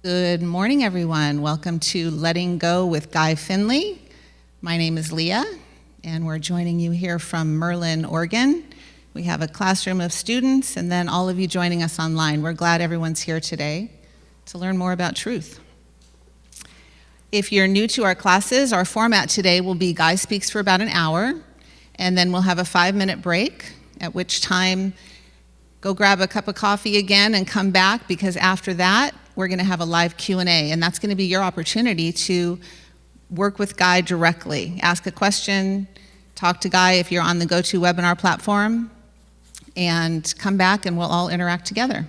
Good morning, everyone. Welcome to Letting Go with Guy Finley. My name is Leah, and we're joining you here from Merlin, Oregon. We have a classroom of students, and then all of you joining us online. We're glad everyone's here today to learn more about truth. If you're new to our classes, our format today will be Guy speaks for about an hour, and then we'll have a 5-minute break, at which time go grab a cup of coffee again and come back, because after that, we're going to have a live Q&A, and that's going to be your opportunity to work with Guy directly. Ask a question, talk to Guy if you're on the GoToWebinar platform, and come back and we'll all interact together.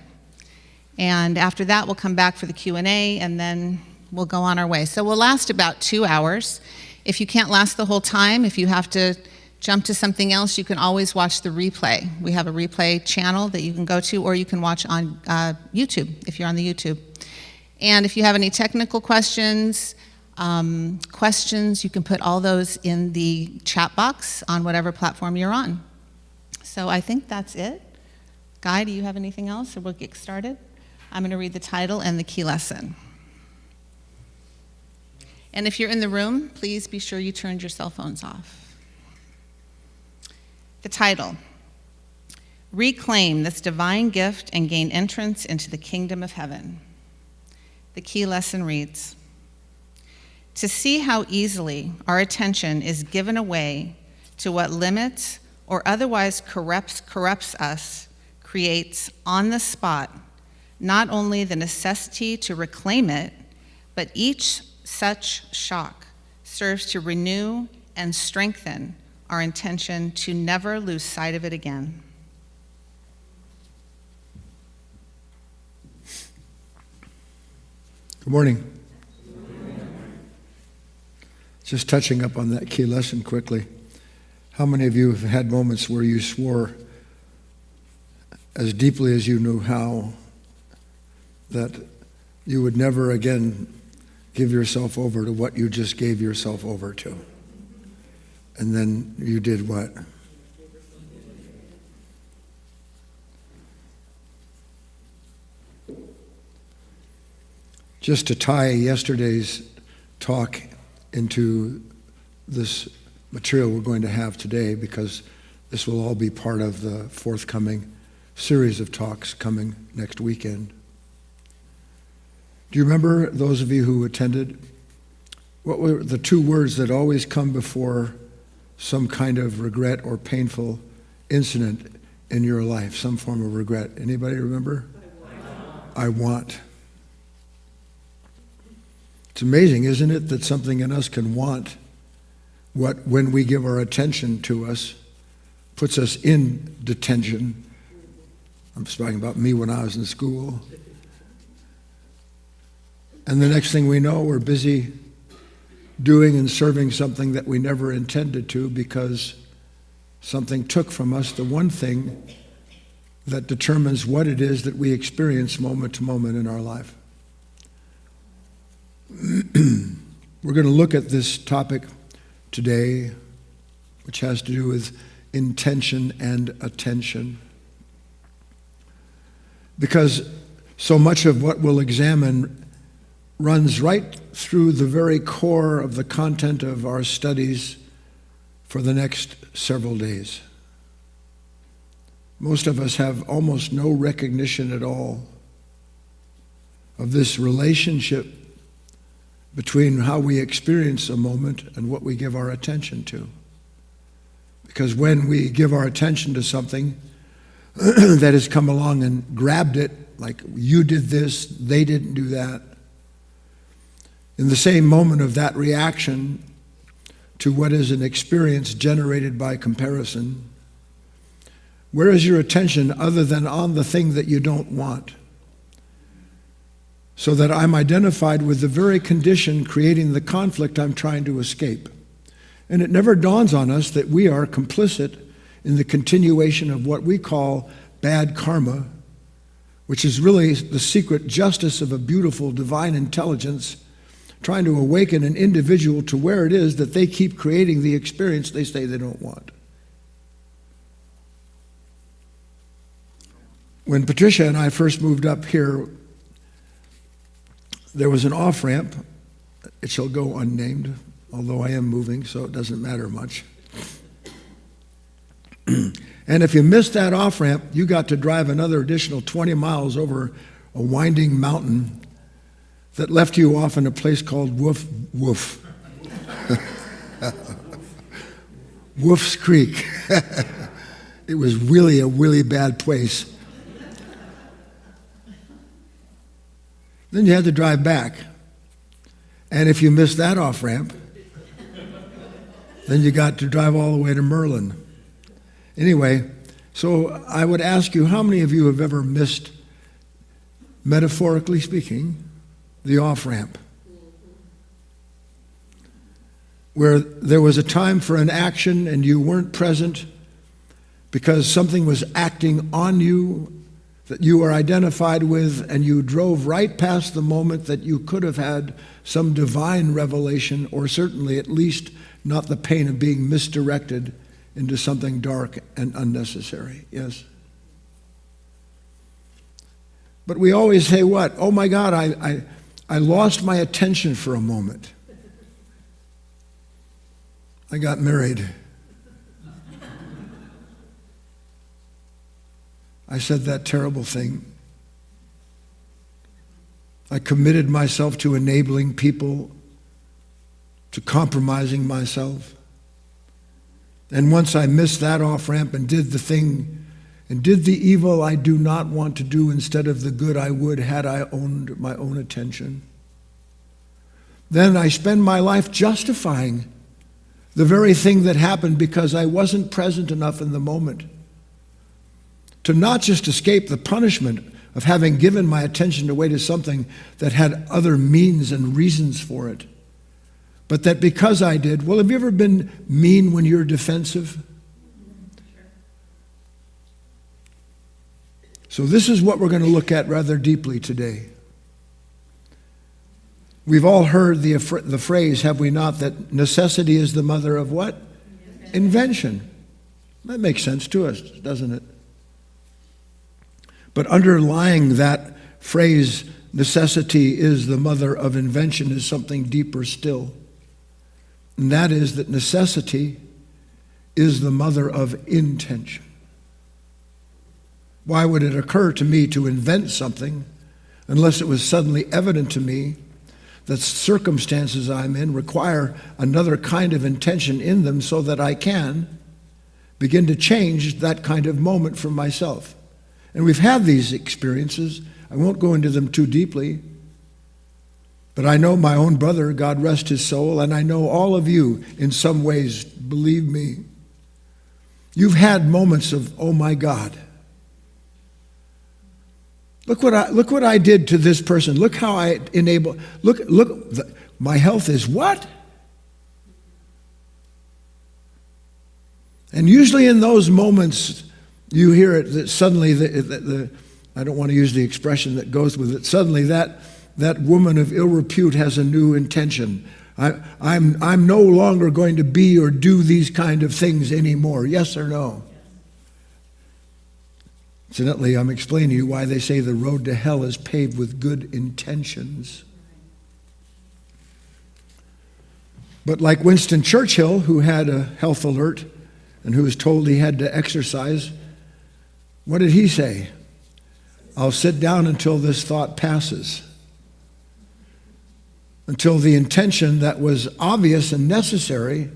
And after that, we'll come back for the Q&A, and then we'll go on our way. So we'll last about 2 hours. If you can't last the whole time, if you have to jump to something else, you can always watch the replay. We have a replay channel that you can go to, or you can watch on YouTube if you're on the YouTube. And if you have any technical questions, you can put all those in the chat box on whatever platform you're on. So I think that's it. Guy, do you have anything else, or we'll get started? I'm going to read the title and the key lesson. And if you're in the room, please be sure you turned your cell phones off. The title: Reclaim this divine gift and gain entrance into the kingdom of heaven. The key lesson reads: to see how easily our attention is given away to what limits or otherwise corrupts us creates on the spot not only the necessity to reclaim it, but each such shock serves to renew and strengthen our intention to never lose sight of it again. Good morning. Just touching up on that key lesson quickly. How many of you have had moments where you swore as deeply as you knew how that you would never again give yourself over to what you just gave yourself over to? And then you did what? Just to tie yesterday's talk into this material we're going to have today, because this will all be part of the forthcoming series of talks coming next weekend. Do you remember, those of you who attended, what were the 2 words that always come before some kind of regret or painful incident in your life, some form of regret? Anybody remember? I want. It's amazing, isn't it, that something in us can want what, when we give our attention to us, puts us in detention. I'm talking about me when I was in school. And the next thing we know, we're busy doing and serving something that we never intended to, because something took from us the one thing that determines what it is that we experience moment to moment in our life. We're going to look at this topic today, which has to do with intention and attention. Because so much of what we'll examine runs right through the very core of the content of our studies for the next several days. Most of us have almost no recognition at all of this relationship between how we experience a moment and what we give our attention to. Because when we give our attention to something that has come along and grabbed it, like you did this, they didn't do that, in the same moment of that reaction to what is an experience generated by comparison, where is your attention other than on the thing that you don't want? So that I'm identified with the very condition creating the conflict I'm trying to escape. And it never dawns on us that we are complicit in the continuation of what we call bad karma, which is really the secret justice of a beautiful divine intelligence trying to awaken an individual to where it is that they keep creating the experience they say they don't want. When Patricia and I first moved up here there was an off-ramp. It shall go unnamed, although I am moving, so it doesn't matter much. And if you missed that off-ramp, you got to drive another additional 20 miles over a winding mountain that left you off in a place called Wolf's Creek. It was really a really bad place. Then you had to drive back. And if you missed that off-ramp, then you got to drive all the way to Merlin. Anyway, so I would ask you, how many of you have ever missed, metaphorically speaking, the off-ramp? Where there was a time for an action and you weren't present because something was acting on you that you were identified with, and you drove right past the moment that you could have had some divine revelation, or certainly at least not the pain of being misdirected into something dark and unnecessary. Yes? But we always say what? Oh my God, I lost my attention for a moment. I got married. I said that terrible thing. I committed myself to enabling people, to compromising myself. And once I missed that off-ramp and did the thing, and did the evil I do not want to do instead of the good I would had I owned my own attention, then I spend my life justifying the very thing that happened because I wasn't present enough in the moment to not just escape the punishment of having given my attention away to something that had other means and reasons for it, but that because I did. Well, have you ever been mean when you're defensive? So this is what we're going to look at rather deeply today. We've all heard the phrase, have we not, that necessity is the mother of what? Invention. That makes sense to us, doesn't it? But underlying that phrase, necessity is the mother of invention, is something deeper still. And that is that necessity is the mother of intention. Why would it occur to me to invent something unless it was suddenly evident to me that circumstances I'm in require another kind of intention in them so that I can begin to change that kind of moment for myself? And we've had these experiences. I won't go into them too deeply. But I know my own brother, God rest his soul, and I know all of you in some ways, believe me. You've had moments of, oh my God. Look what I did to this person. Look how I enable. My health is what? And usually in those moments, you hear it that suddenly, I don't want to use the expression that goes with it, suddenly that woman of ill repute has a new intention. I'm no longer going to be or do these kind of things anymore. Yes or no? Incidentally, I'm explaining to you why they say the road to hell is paved with good intentions. But like Winston Churchill, who had a health alert and who was told he had to exercise, what did he say? I'll sit down until this thought passes. Until the intention that was obvious and necessary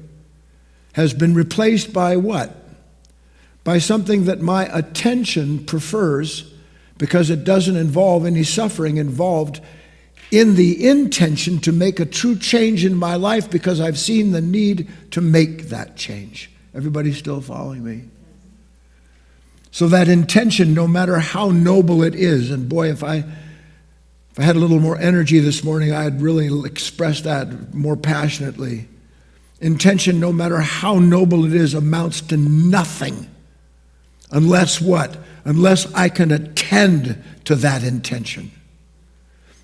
has been replaced by what? By something that my attention prefers because it doesn't involve any suffering involved in the intention to make a true change in my life because I've seen the need to make that change. Everybody still following me? So that intention, no matter how noble it is, and boy, if I had a little more energy this morning, I'd really express that more passionately. Intention, no matter how noble it is, amounts to nothing. Unless what? Unless I can attend to that intention.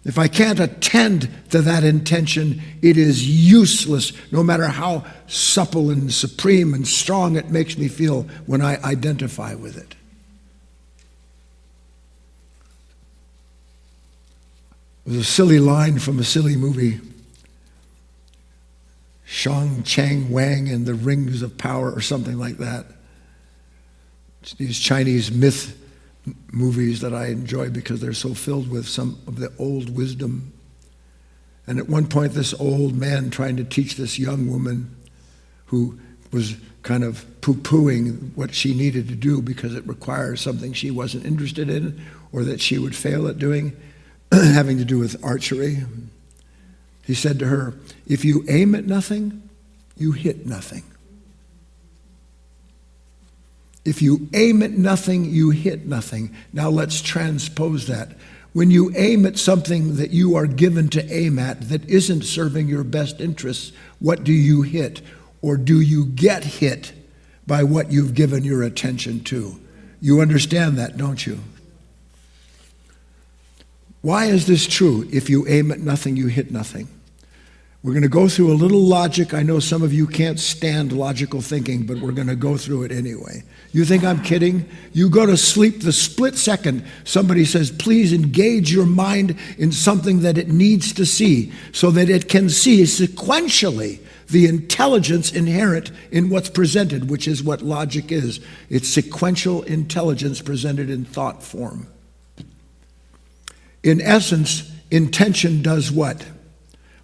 If I can't attend to that intention, it is useless, no matter how supple and supreme and strong it makes me feel when I identify with it. was a silly line from a silly movie. Shang Chang Wang and the Rings of Power or something like that. It's these Chinese myth movies that I enjoy because they're so filled with some of the old wisdom. And at one point, this old man trying to teach this young woman who was kind of poo-pooing what she needed to do because it requires something she wasn't interested in or that she would fail at doing, having to do with archery. He said to her, if you aim at nothing, you hit nothing. If you aim at nothing, you hit nothing. Now let's transpose that. When you aim at something that you are given to aim at that isn't serving your best interests, what do you hit? Or do you get hit by what you've given your attention to? You understand that, don't you? Why is this true? If you aim at nothing, you hit nothing. We're going to go through a little logic. I know some of you can't stand logical thinking, but we're going to go through it anyway. You think I'm kidding? You go to sleep the split second somebody says, please engage your mind in something that it needs to see so that it can see sequentially the intelligence inherent in what's presented, which is what logic is. It's sequential intelligence presented in thought form. In essence, intention does what?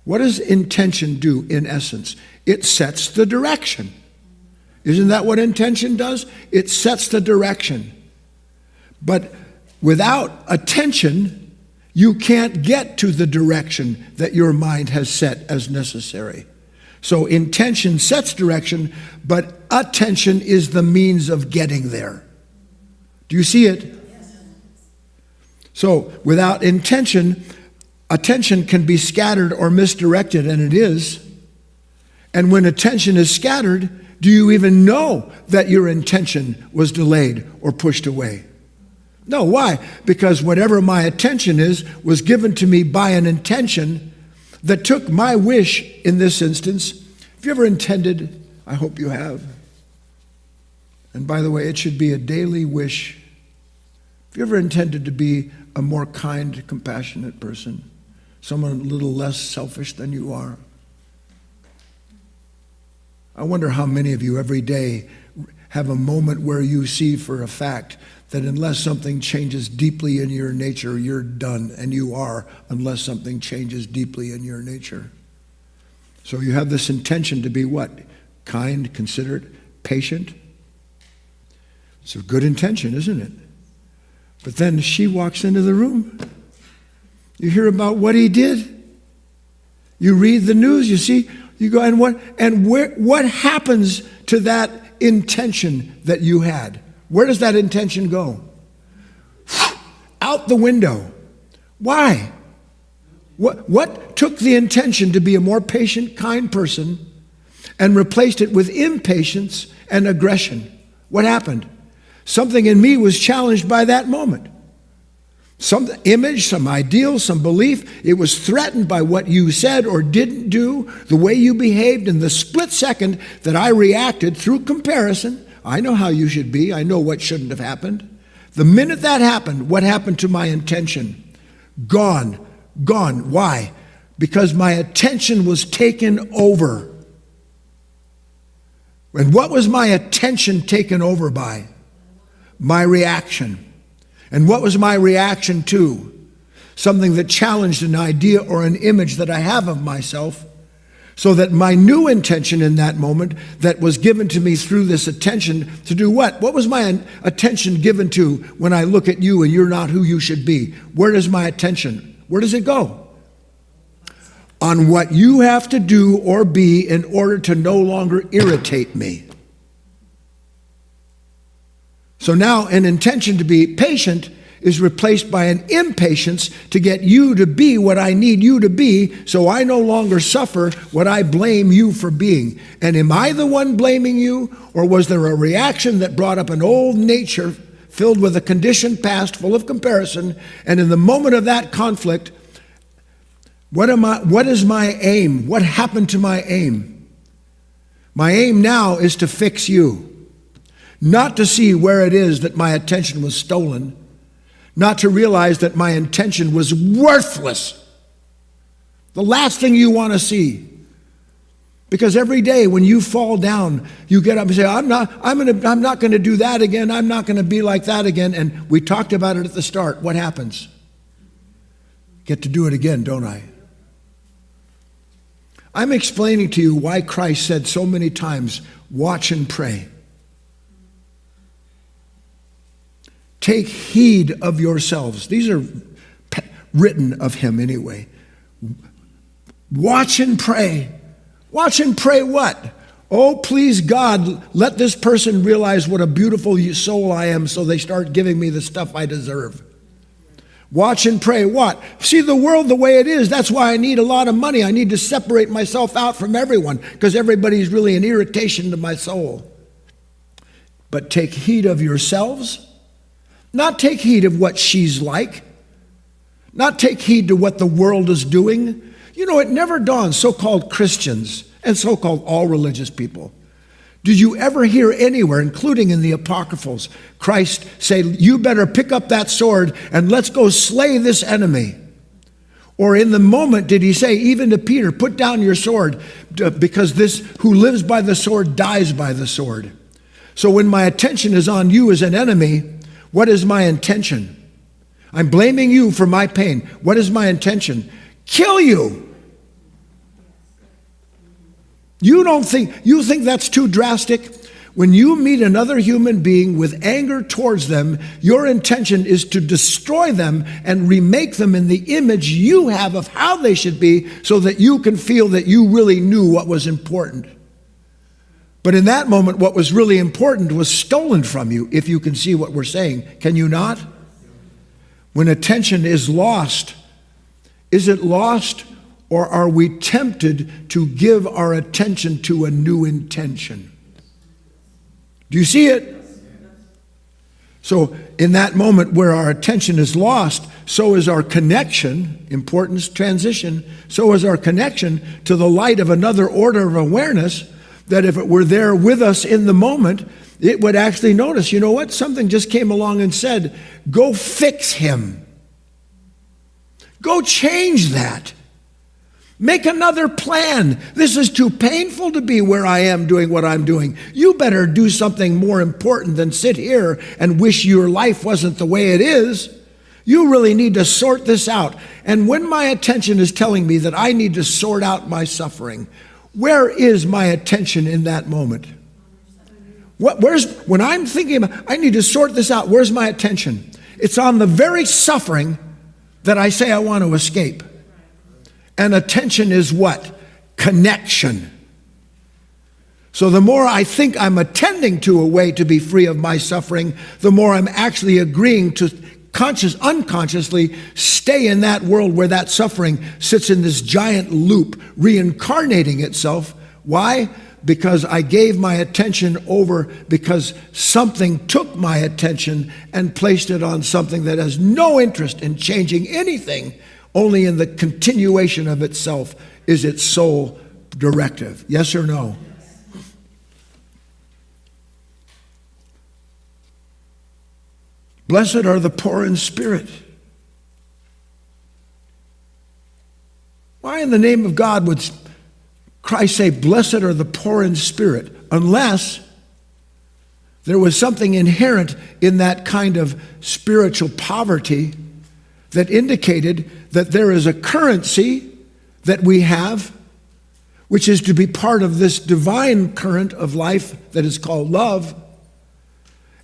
What does intention do in essence? It sets the direction. Isn't that what intention does? It sets the direction. But without attention, you can't get to the direction that your mind has set as necessary. So intention sets direction, but attention is the means of getting there. Do you see it? So without intention, attention can be scattered or misdirected, and it is. And when attention is scattered, do you even know that your intention was delayed or pushed away? No, why? Because whatever my attention is was given to me by an intention that took my wish in this instance. Have you ever intended? I hope you have. And by the way, it should be a daily wish. Have you ever intended to be a more kind, compassionate person? Someone a little less selfish than you are? I wonder how many of you every day have a moment where you see for a fact that unless something changes deeply in your nature, you're done, and you are, unless something changes deeply in your nature. So you have this intention to be what? Kind, considerate, patient. It's a good intention, isn't it? But then she walks into the room. You hear about what he did. You read the news, you see, you go, and what happens to that intention that you had? Where does that intention go? Out the window. Why? What took the intention to be a more patient, kind person and replaced it with impatience and aggression? What happened? Something in me was challenged by that moment. Some image, some ideal, some belief. It was threatened by what you said or didn't do, the way you behaved in the split second that I reacted through comparison. I know how you should be. I know what shouldn't have happened. The minute that happened, what happened to my intention? Gone. Gone. Why? Because my attention was taken over. And what was my attention taken over by? My reaction. And what was my reaction to? Something that challenged an idea or an image that I have of myself, so that my new intention in that moment that was given to me through this attention to do what? What was my attention given to when I look at you and you're not who you should be? Where does my attention? Where does it go? On what you have to do or be in order to no longer irritate me. So now an intention to be patient is replaced by an impatience to get you to be what I need you to be, so I no longer suffer what I blame you for being. And am I the one blaming you, or was there a reaction that brought up an old nature filled with a conditioned past full of comparison? And in the moment of that conflict, what is my aim? What happened to my aim? My aim now is to fix you. Not to see where it is that my attention was stolen, not to realize that my intention was worthless The last thing you want to see. Because every day when you fall down, you get up and say, I'm not going to do that again. I'm not going to be like that again. And we talked about it at the start. What happens? Get to do it again, don't I? I'm explaining to you why Christ said so many times, watch and pray. Take heed of yourselves. These are written of him anyway. Watch and pray. Watch and pray what? Oh, please God, let this person realize what a beautiful soul I am so they start giving me the stuff I deserve. Watch and pray what? See the world the way it is. That's why I need a lot of money. I need to separate myself out from everyone because everybody's really an irritation to my soul. But take heed of yourselves. Not take heed of what she's like. Not take heed to what the world is doing. You know, it never dawns, so-called Christians and so-called all religious people. Did you ever hear anywhere, including in the Apocryphals, Christ say, you better pick up that sword and let's go slay this enemy? Or in the moment, did he say, even to Peter, put down your sword because this who lives by the sword dies by the sword. So when my attention is on you as an enemy, what is my intention? I'm blaming you for my pain. What is my intention? Kill you. You think that's too drastic? When you meet another human being with anger towards them, your intention is to destroy them and remake them in the image you have of how they should be so that you can feel that you really knew what was important. But in that moment, what was really important was stolen from you, if you can see what we're saying. Can you not? When attention is lost, is it lost? Or are we tempted to give our attention to a new intention? Do you see it? So in that moment where our attention is lost, so is our connection, importance, transition, so is our connection to the light of another order of awareness that if it were there with us in the moment, it would actually notice, you know what? Something just came along and said, go fix him. Go change that. Make another plan. This is too painful to be where I am doing what I'm doing. You better do something more important than sit here and wish your life wasn't the way it is. You really need to sort this out. And when my attention is telling me that I need to sort out my suffering, where is my attention in that moment? When I'm thinking about, I need to sort this out, where's my attention? It's on the very suffering that I say I want to escape. And attention is what? Connection. So the more I think I'm attending to a way to be free of my suffering, the more I'm actually agreeing to unconsciously stay in that world where that suffering sits in this giant loop, reincarnating itself. Why? Because I gave my attention over because something took my attention and placed it on something that has no interest in changing anything. Only in the continuation of itself is its sole directive. Yes or no? Blessed are the poor in spirit. Why in the name of God would Christ say, blessed are the poor in spirit, unless there was something inherent in that kind of spiritual poverty that indicated that there is a currency that we have, which is to be part of this divine current of life that is called love.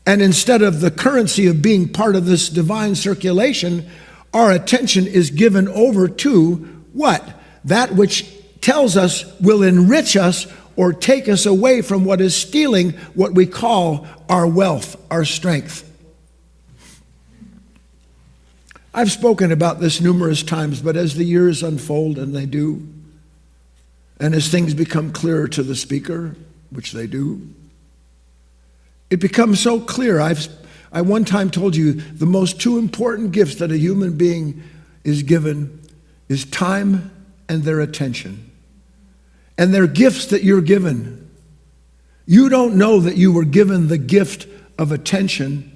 And instead of the currency of being part of this divine circulation, our attention is given over to what? That which tells us will enrich us or take us away from what is stealing what we call our wealth, our strength. I've spoken about this numerous times, but as the years unfold, and they do, and as things become clearer to the speaker, which they do, it becomes so clear. I one time told you the most two important gifts that a human being is given is time and their attention. And they're gifts that you're given. You don't know that you were given the gift of attention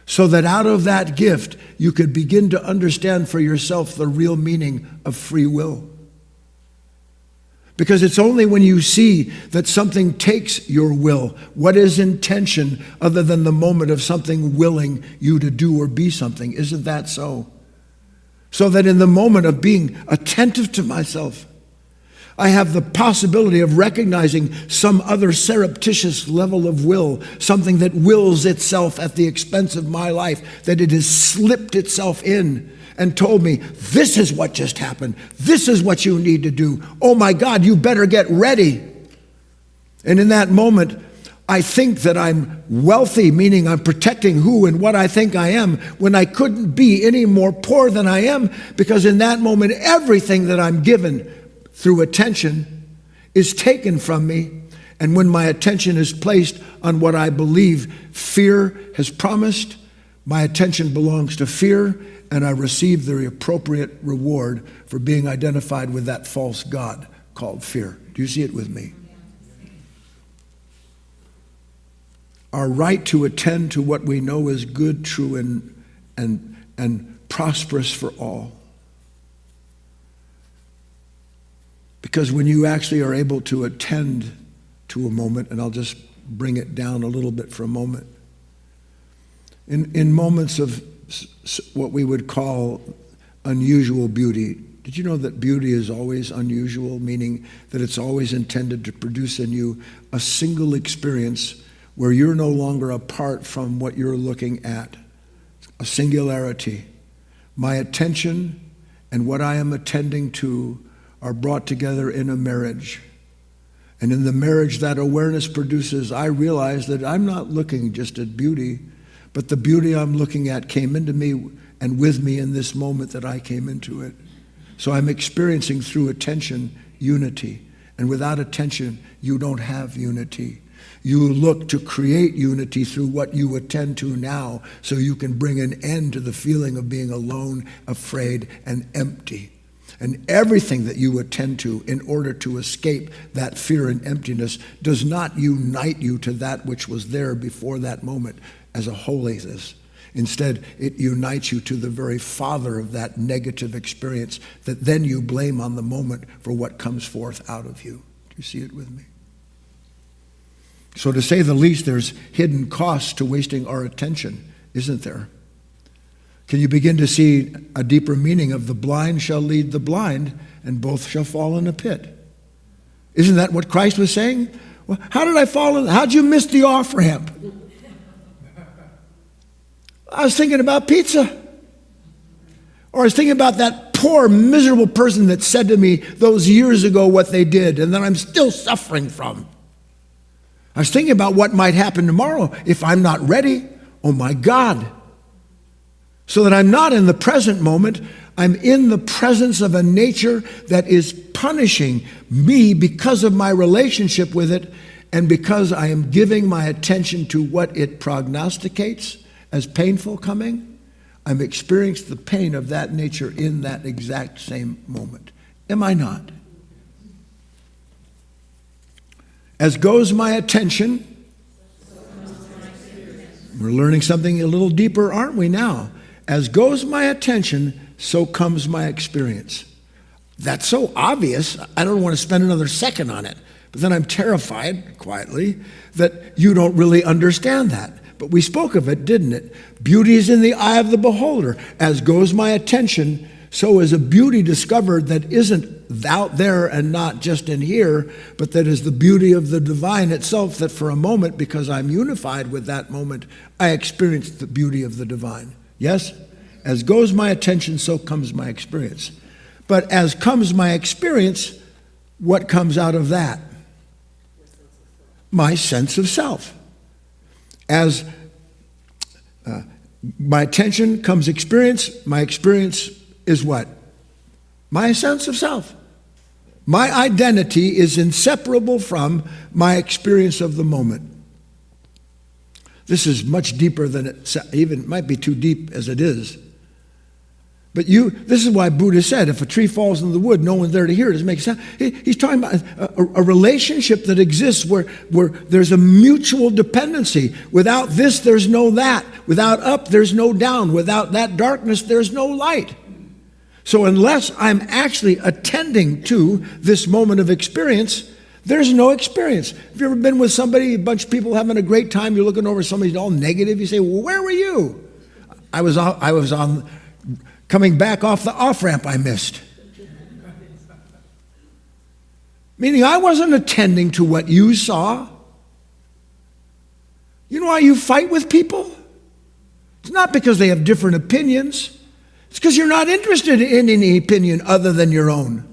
so that out of that gift, you could begin to understand for yourself the real meaning of free will. Because it's only when you see that something takes your will, what is intention other than the moment of something willing you to do or be something? Isn't that so? So that in the moment of being attentive to myself, I have the possibility of recognizing some other surreptitious level of will, something that wills itself at the expense of my life, that it has slipped itself in and told me, this is what just happened. This is what you need to do. Oh my God, you better get ready. And in that moment, I think that I'm wealthy, meaning I'm protecting who and what I think I am, when I couldn't be any more poor than I am, because in that moment, everything that I'm given through attention is taken from me. And when my attention is placed on what I believe fear has promised, my attention belongs to fear, and I receive the appropriate reward for being identified with that false god called fear. Do you see it with me? Our right to attend to what we know is good, true, and prosperous for all. Because when you actually are able to attend to a moment, and I'll just bring it down a little bit for a moment, in moments of what we would call unusual beauty. Did you know that beauty is always unusual, meaning that it's always intended to produce in you a single experience where you're no longer apart from what you're looking at, a singularity. My attention and what I am attending to are brought together in a marriage. And in the marriage that awareness produces, I realize that I'm not looking just at beauty, but the beauty I'm looking at came into me and with me in this moment that I came into it. So I'm experiencing through attention unity. And without attention, you don't have unity. You look to create unity through what you attend to now, so you can bring an end to the feeling of being alone, afraid, and empty. And everything that you attend to in order to escape that fear and emptiness does not unite you to that which was there before that moment as a holiness. Instead, it unites you to the very father of that negative experience that then you blame on the moment for what comes forth out of you. Do you see it with me? So to say the least, there's hidden costs to wasting our attention, isn't there? Can you begin to see a deeper meaning of the blind shall lead the blind, and both shall fall in a pit? Isn't that what Christ was saying? Well, how did I fall in? How'd you miss the off-ramp? I was thinking about pizza. Or I was thinking about that poor, miserable person that said to me those years ago what they did, and that I'm still suffering from. I was thinking about what might happen tomorrow if I'm not ready. Oh my God. So that I'm not in the present moment, I'm in the presence of a nature that is punishing me because of my relationship with it, and because I am giving my attention to what it prognosticates as painful coming. I'm experiencing the pain of that nature in that exact same moment. Am I not? As goes my attention, we're learning something a little deeper, aren't we now? As goes my attention, so comes my experience. That's so obvious, I don't want to spend another second on it. But then I'm terrified, quietly, that you don't really understand that. But we spoke of it, didn't it? Beauty is in the eye of the beholder. As goes my attention, so is a beauty discovered that isn't out there and not just in here, but that is the beauty of the divine itself, that for a moment, because I'm unified with that moment, I experience the beauty of the divine. Yes? As goes my attention, so comes my experience. But as comes my experience, what comes out of that? My sense of self. As my attention comes experience, my experience is what? My sense of self. My identity is inseparable from my experience of the moment. This is much deeper than it even might be too deep as it is. But this is why Buddha said, if a tree falls in the wood, no one's there to hear it. It doesn't make sense. He's talking about a relationship that exists where there's a mutual dependency. Without this, there's no that. Without up, there's no down. Without that darkness, there's no light. So unless I'm actually attending to this moment of experience, there's no experience. Have you ever been with somebody, a bunch of people having a great time, you're looking over somebody's all negative, you say, well, where were you? I was on coming back off the off-ramp I missed. Meaning I wasn't attending to what you saw. You know why you fight with people? It's not because they have different opinions. It's because you're not interested in any opinion other than your own.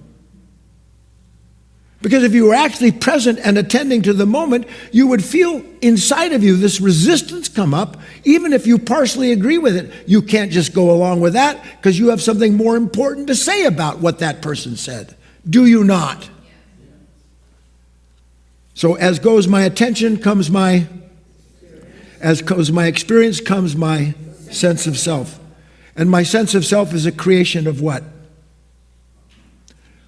Because if you were actually present and attending to the moment, you would feel inside of you this resistance come up, even if you partially agree with it. You can't just go along with that because you have something more important to say about what that person said. Do you not? So as goes my attention comes as goes my experience comes my sense of self. And my sense of self is a creation of what?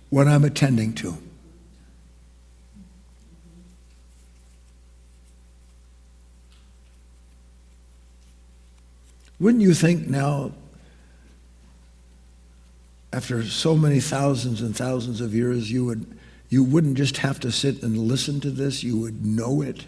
What I'm attending to. Wouldn't you think now, after so many thousands and thousands of years, you wouldn't just have to sit and listen to this, you would know it?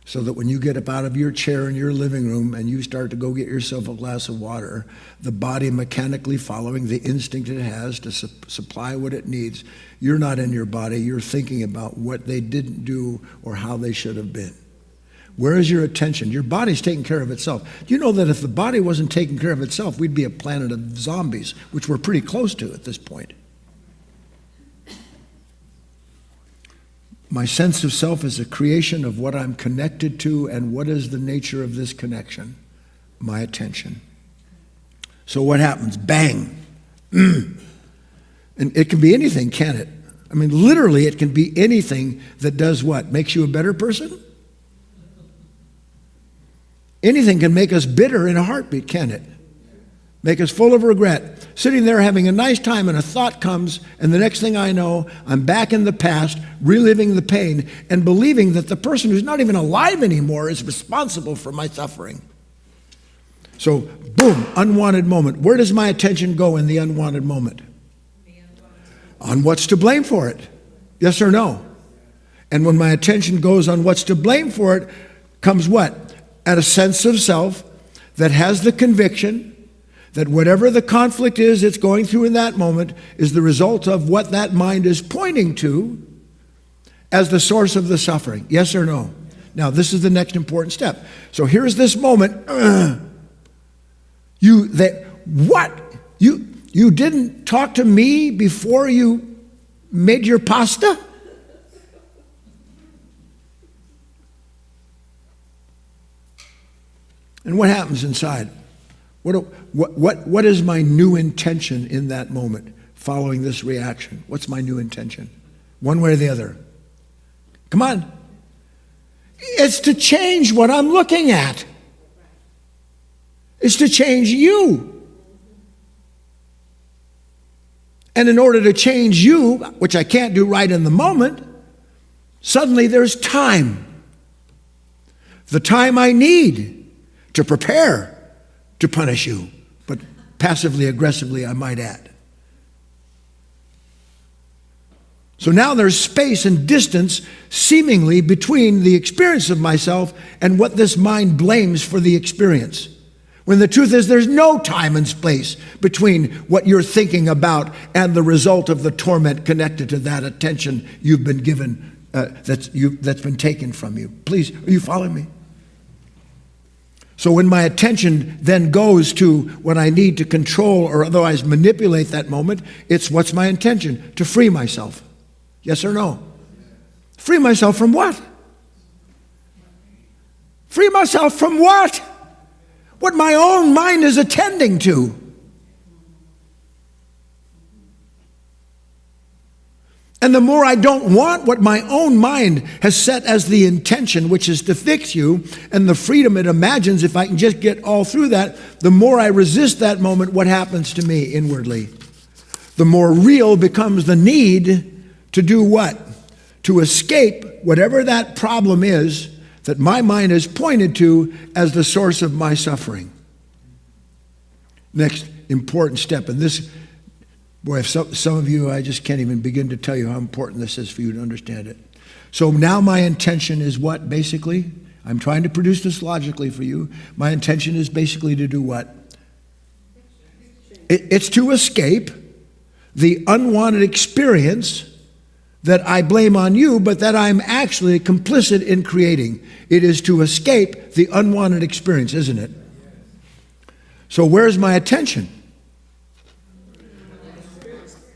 So that when you get up out of your chair in your living room and you start to go get yourself a glass of water, the body mechanically following the instinct it has to supply what it needs, you're not in your body, you're thinking about what they didn't do or how they should have been. Where is your attention? Your body's taking care of itself. Do you know that if the body wasn't taking care of itself, we'd be a planet of zombies, which we're pretty close to at this point. My sense of self is a creation of what I'm connected to, and what is the nature of this connection? My attention. So what happens? Bang. And it can be anything, can it? I mean, literally, it can be anything that does what? Makes you a better person? Anything can make us bitter in a heartbeat, can it? Make us full of regret. Sitting there having a nice time and a thought comes, and the next thing I know, I'm back in the past, reliving the pain and believing that the person who's not even alive anymore is responsible for my suffering. So, boom, unwanted moment. Where does my attention go in the unwanted moment? On what's to blame for it. Yes or no? And when my attention goes on what's to blame for it, comes what? At a sense of self that has the conviction that whatever the conflict is it's going through in that moment is the result of what that mind is pointing to as the source of the suffering. Yes or no? Now, this is the next important step. So here's this moment. You didn't talk to me before you made your pasta? And what happens inside? What is my new intention in that moment following this reaction? What's my new intention? One way or the other. Come on. It's to change what I'm looking at. It's to change you. And in order to change you, which I can't do right in the moment, suddenly there's time. The time I need to prepare to punish you, but passively, aggressively, I might add. So now there's space and distance seemingly between the experience of myself and what this mind blames for the experience. When the truth is there's no time and space between what you're thinking about and the result of the torment connected to that attention you've been given, that's been taken from you. Please, are you following me? So when my attention then goes to what I need to control or otherwise manipulate that moment, it's what's my intention? To free myself. Yes or no? Free myself from what? Free myself from what? What my own mind is attending to. And the more I don't want what my own mind has set as the intention, which is to fix you, and the freedom it imagines if I can just get all through that, the more I resist that moment, what happens to me inwardly? The more real becomes the need to do what? To escape whatever that problem is that my mind has pointed to as the source of my suffering. Next important step, and this Boy, if some of you, I just can't even begin to tell you how important this is for you to understand it. So now my intention is what, basically? I'm trying to produce this logically for you. My intention is basically to do what? It's to escape the unwanted experience that I blame on you, but that I'm actually complicit in creating. It is to escape the unwanted experience, isn't it? So where's my attention?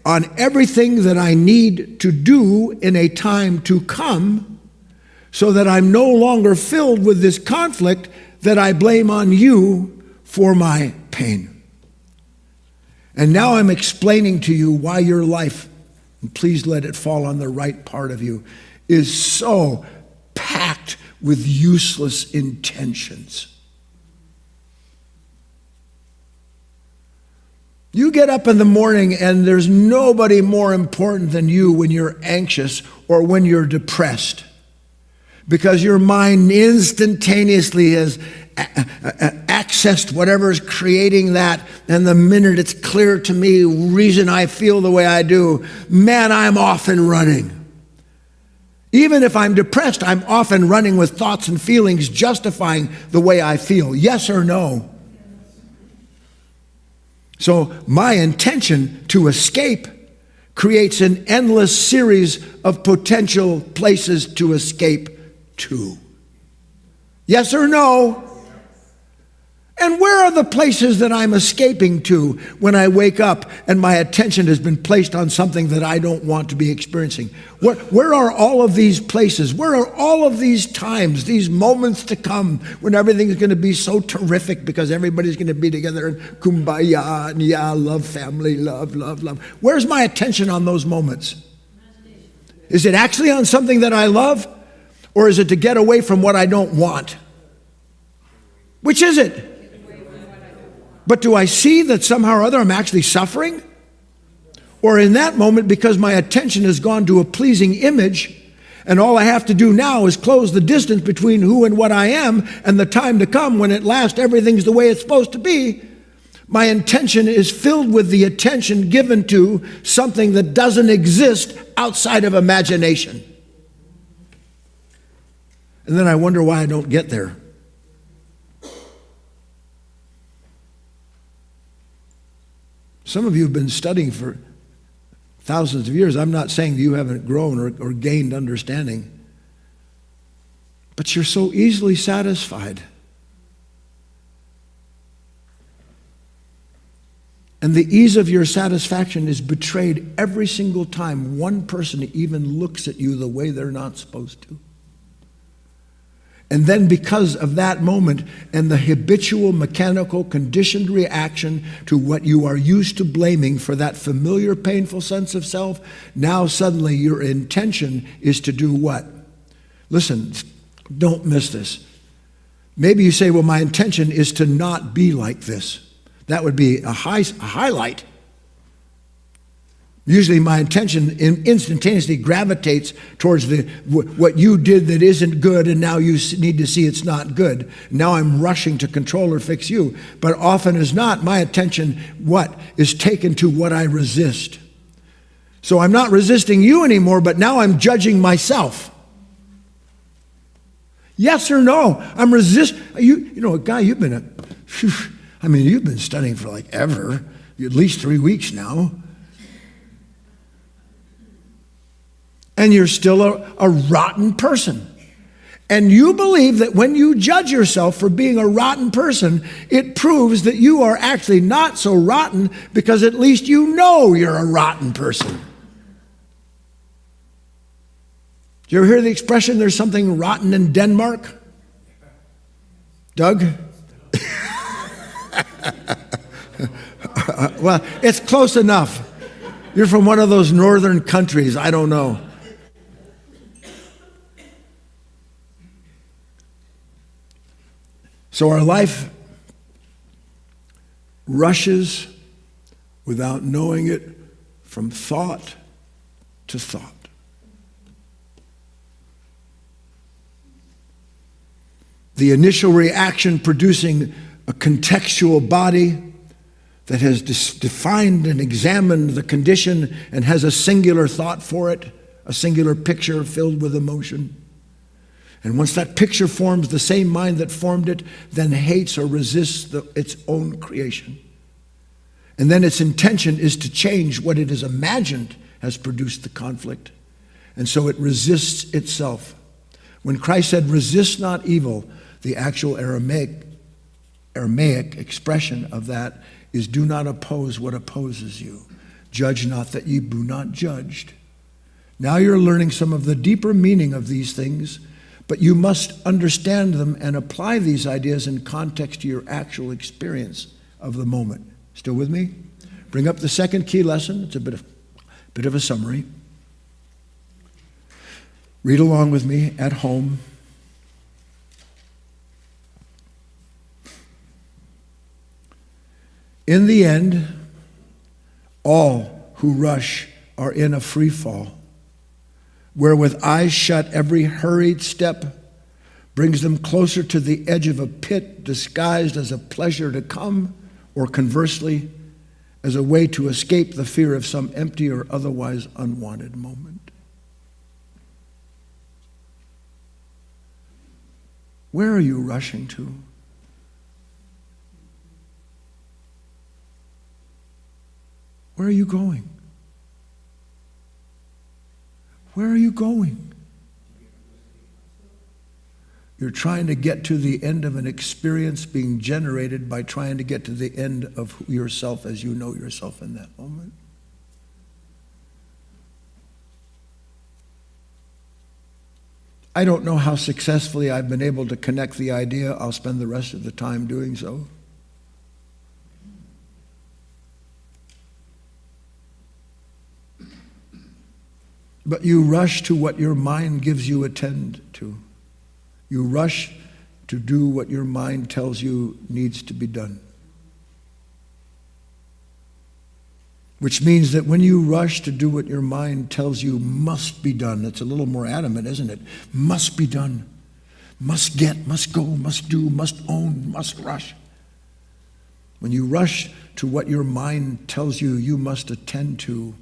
On everything that I need to do in a time to come, so that I'm no longer filled with this conflict that I blame on you for my pain. And now I'm explaining to you why your life, and please let it fall on the right part of you, is so packed with useless intentions. You get up in the morning and there's nobody more important than you when you're anxious or when you're depressed, because your mind instantaneously has accessed whatever's creating that, and the minute it's clear to me reason I feel the way I do, man, I'm off and running. Even if I'm depressed, I'm off and running with thoughts and feelings justifying the way I feel. Yes or no? So my intention to escape creates an endless series of potential places to escape to. Yes or no? And where are the places that I'm escaping to when I wake up and my attention has been placed on something that I don't want to be experiencing? Where are all of these places? Where are all of these times, these moments to come when everything's going to be so terrific because everybody's going to be together and kumbaya and yeah, love, family, love, love, love. Where's my attention on those moments? Is it actually on something that I love, or is it to get away from what I don't want? Which is it? But do I see that somehow or other I'm actually suffering? Or in that moment, because my attention has gone to a pleasing image, and all I have to do now is close the distance between who and what I am and the time to come when at last everything's the way it's supposed to be, my intention is filled with the attention given to something that doesn't exist outside of imagination. And then I wonder why I don't get there. Some of you have been studying for thousands of years. I'm not saying that you haven't grown or gained understanding, but you're so easily satisfied. And the ease of your satisfaction is betrayed every single time one person even looks at you the way they're not supposed to. And then because of that moment and the habitual, mechanical, conditioned reaction to what you are used to blaming for that familiar, painful sense of self, now suddenly your intention is to do what? Listen, don't miss this. Maybe you say, well, my intention is to not be like this. That would be a highlight. Usually my intention instantaneously gravitates towards what you did that isn't good, and now you need to see it's not good. Now I'm rushing to control or fix you. But often as not, my attention, is taken to what I resist. So I'm not resisting you anymore, but now I'm judging myself. Yes or no? I'm Guy, you've been studying for like ever, at least 3 weeks now. And you're still a rotten person. And you believe that when you judge yourself for being a rotten person, it proves that you are actually not so rotten, because at least you know you're a rotten person. Do you ever hear the expression, there's something rotten in Denmark? Doug? Well, it's close enough. You're from one of those northern countries, I don't know. So our life rushes without knowing it from thought to thought. The initial reaction producing a contextual body that has defined and examined the condition and has a singular thought for it, a singular picture filled with emotion. And once that picture forms the same mind that formed it, then hates or resists its own creation. And then its intention is to change what it has imagined has produced the conflict. And so it resists itself. When Christ said, resist not evil, the actual Aramaic expression of that is, do not oppose what opposes you. Judge not that ye be not judged. Now you're learning some of the deeper meaning of these things, but you must understand them and apply these ideas in context to your actual experience of the moment. Still with me? Bring up the second key lesson. It's a bit of a summary. Read along with me at home. In the end, all who rush are in a free fall, where with eyes shut every hurried step brings them closer to the edge of a pit disguised as a pleasure to come, or conversely, as a way to escape the fear of some empty or otherwise unwanted moment. Where are you rushing to? Where are you going? Where are you going? You're trying to get to the end of an experience being generated by trying to get to the end of yourself as you know yourself in that moment. I don't know how successfully I've been able to connect the idea. I'll spend the rest of the time doing so. But you rush to what your mind gives you attend to. You rush to do what your mind tells you needs to be done. Which means that when you rush to do what your mind tells you must be done, it's a little more adamant, isn't it? Must be done. Must get, must go, must do, must own, must rush. When you rush to what your mind tells you you must attend to,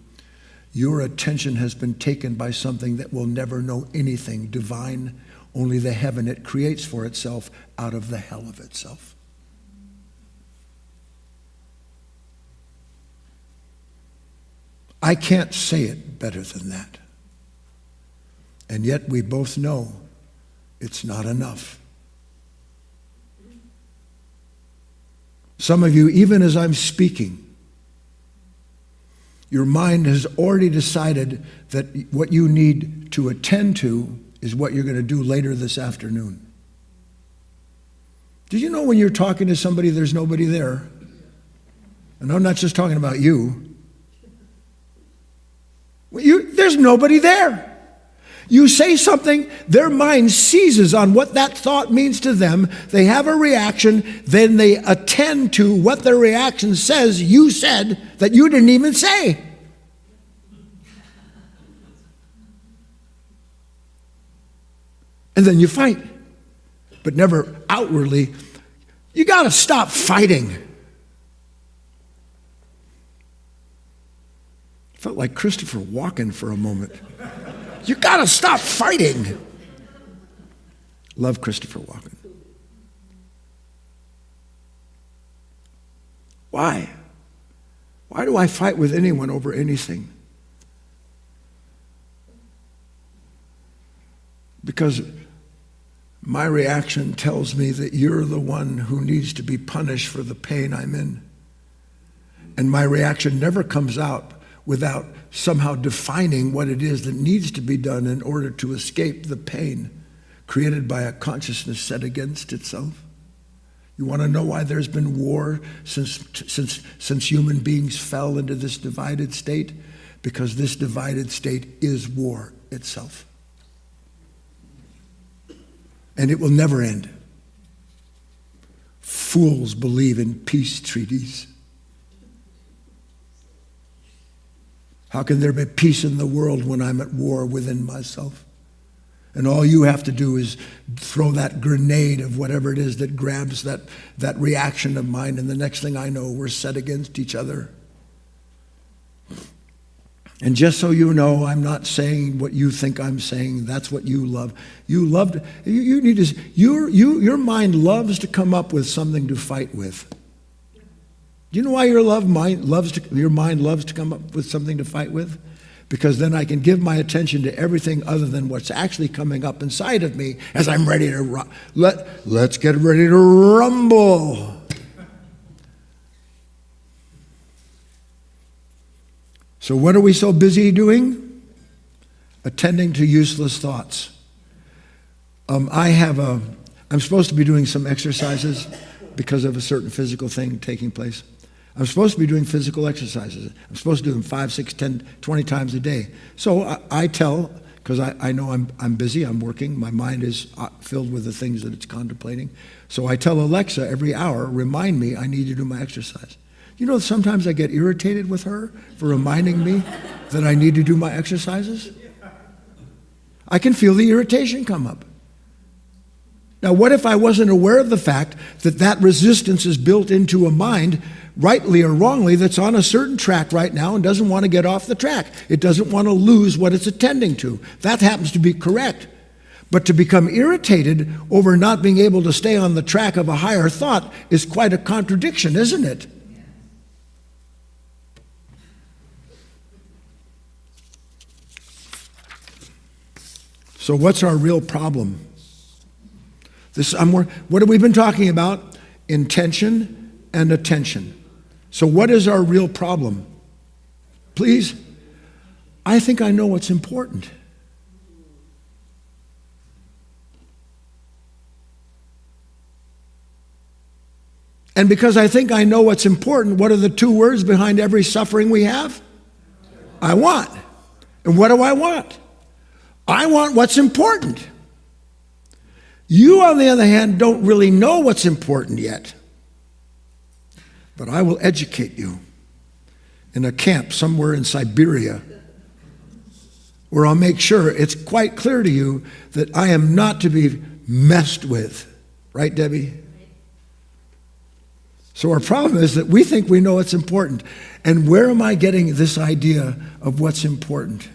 your attention has been taken by something that will never know anything divine, only the heaven it creates for itself out of the hell of itself. I can't say it better than that. And yet we both know it's not enough. Some of you, even as I'm speaking, your mind has already decided that what you need to attend to is what you're going to do later this afternoon. Did you know when you're talking to somebody, there's nobody there? And I'm not just talking about you. There's nobody there. You say something, their mind seizes on what that thought means to them. They have a reaction, then they attend to what their reaction says you said that you didn't even say. And then you fight, but never outwardly. You got to stop fighting. Felt like Christopher Walken for a moment. You got to stop fighting. Love Christopher Walken. Why? Why do I fight with anyone over anything? Because my reaction tells me that you're the one who needs to be punished for the pain I'm in. And my reaction never comes out without somehow defining what it is that needs to be done in order to escape the pain created by a consciousness set against itself. You want to know why there's been war since human beings fell into this divided state? Because this divided state is war itself. And it will never end. Fools believe in peace treaties. How can there be peace in the world when I'm at war within myself? And all you have to do is throw that grenade of whatever it is that grabs that reaction of mine, and the next thing I know, we're set against each other. And just so you know, I'm not saying what you think I'm saying. That's what you love. You need to. Your mind loves to come up with something to fight with. Do you know why your mind loves to come up with something to fight with? Because then I can give my attention to everything other than what's actually coming up inside of me as I'm ready to let's get ready to rumble. So what are we so busy doing? Attending to useless thoughts. I'm supposed to be doing some exercises because of a certain physical thing taking place. I'm supposed to be doing physical exercises. I'm supposed to do them 5, 6, 10, 20 times a day. So I tell, because I know I'm busy, I'm working, my mind is filled with the things that it's contemplating. So I tell Alexa every hour, remind me I need to do my exercise. You know, sometimes I get irritated with her for reminding me that I need to do my exercises. I can feel the irritation come up. Now, what if I wasn't aware of the fact that resistance is built into a mind, rightly or wrongly, that's on a certain track right now and doesn't want to get off the track? It doesn't want to lose what it's attending to. That happens to be correct. But to become irritated over not being able to stay on the track of a higher thought is quite a contradiction, isn't it? So what's our real problem? What have we been talking about? Intention and attention. So what is our real problem? Please, I think I know what's important. And because I think I know what's important, what are the 2 words behind every suffering we have? I want. And what do I want? I want what's important. You, on the other hand, don't really know what's important yet. But I will educate you in a camp somewhere in Siberia, where I'll make sure it's quite clear to you that I am not to be messed with. Right, Debbie? So our problem is that we think we know what's important. And where am I getting this idea of what's important?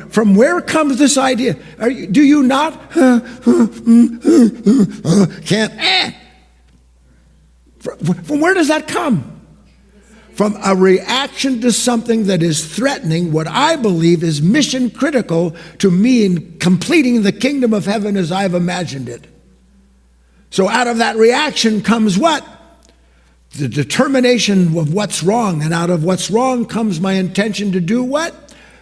From where comes this idea? Do you not? Can't. From where does that come? From a reaction to something that is threatening what I believe is mission critical to me in completing the kingdom of heaven as I've imagined it. So out of that reaction comes what? The determination of what's wrong. And out of what's wrong comes my intention to do what?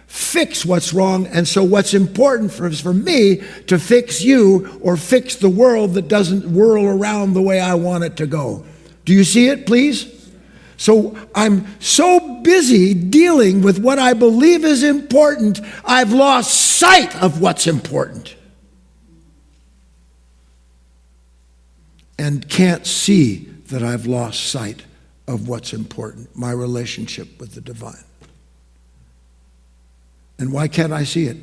Fix what's wrong. And so what's important for me to fix you or fix the world that doesn't whirl around the way I want it to go. Do you see it, please? So I'm so busy dealing with what I believe is important, I've lost sight of what's important. And can't see that I've lost sight of what's important, my relationship with the divine. And why can't I see it?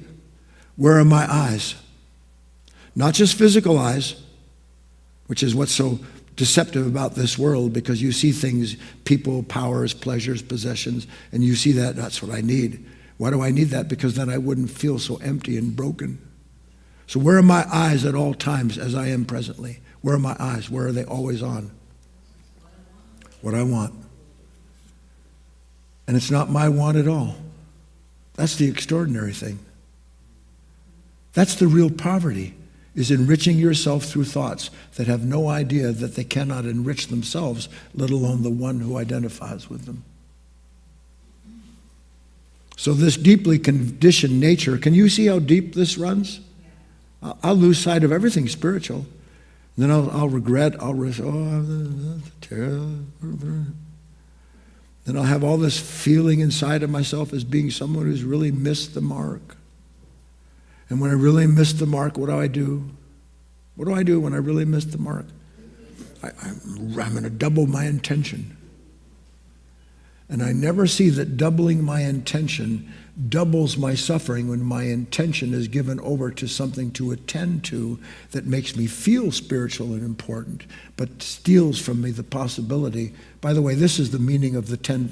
Where are my eyes? Not just physical eyes, which is what's so deceptive about this world, because you see things, people, powers, pleasures, possessions, and you see that's what I need. Why do I need that? Because then I wouldn't feel so empty and broken. So where are my eyes at all times as I am presently? Where are my eyes? Where are they always on? What I want. And it's not my want at all. That's the extraordinary thing. That's the real poverty, is enriching yourself through thoughts that have no idea that they cannot enrich themselves, let alone the one who identifies with them. So this deeply conditioned nature, can you see how deep this runs? I'll lose sight of everything spiritual. And then I'll regret, terrible. Then I'll have all this feeling inside of myself as being someone who's really missed the mark. And when I really miss the mark, what do I do? What do I do when I really miss the mark? I'm going to double my intention. And I never see that doubling my intention doubles my suffering when my intention is given over to something to attend to that makes me feel spiritual and important, but steals from me the possibility. By the way, this is the meaning of the 10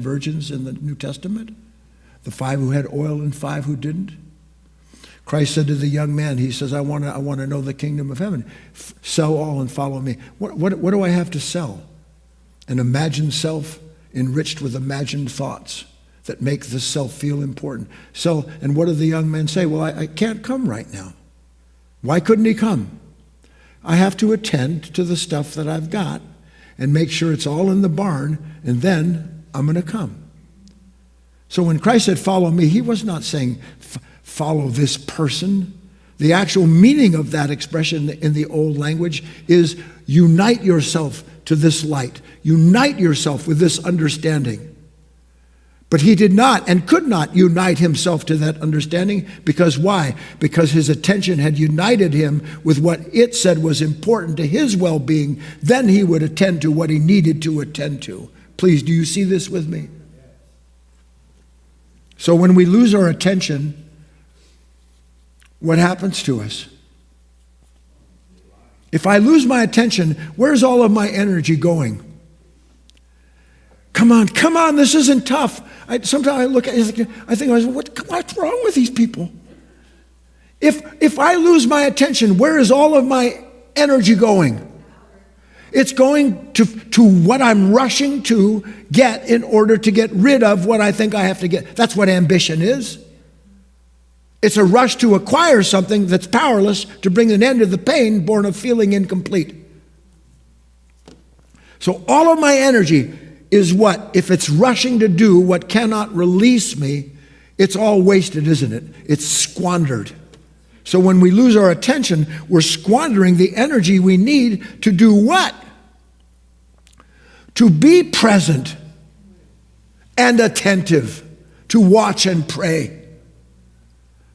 virgins in the New Testament. The 5 who had oil and 5 who didn't. Christ said to the young man, he says, I want to know the kingdom of heaven. Sell all and follow me. What do I have to sell? An imagined self enriched with imagined thoughts that make the self feel important. So, and what did the young man say? Well, I can't come right now. Why couldn't he come? I have to attend to the stuff that I've got and make sure it's all in the barn, and then I'm going to come. So when Christ said, follow me, he was not saying, follow this person. The actual meaning of that expression in the old language is unite yourself to this light. Unite yourself with this understanding. But he did not and could not unite himself to that understanding. Because why? Because his attention had united him with what it said was important to his well-being. Then he would attend to what he needed to attend to. Please, do you see this with me? So when we lose our attention, what happens to us? If I lose my attention, where's all of my energy going? Come on, this isn't tough. Sometimes I look at it, I think, what's wrong with these people? If I lose my attention, where is all of my energy going? It's going to what I'm rushing to get in order to get rid of what I think I have to get. That's what ambition is. It's a rush to acquire something that's powerless to bring an end to the pain born of feeling incomplete. So all of my energy is what? If it's rushing to do what cannot release me, it's all wasted, isn't it? It's squandered. So when we lose our attention, we're squandering the energy we need to do what? To be present and attentive, to watch and pray,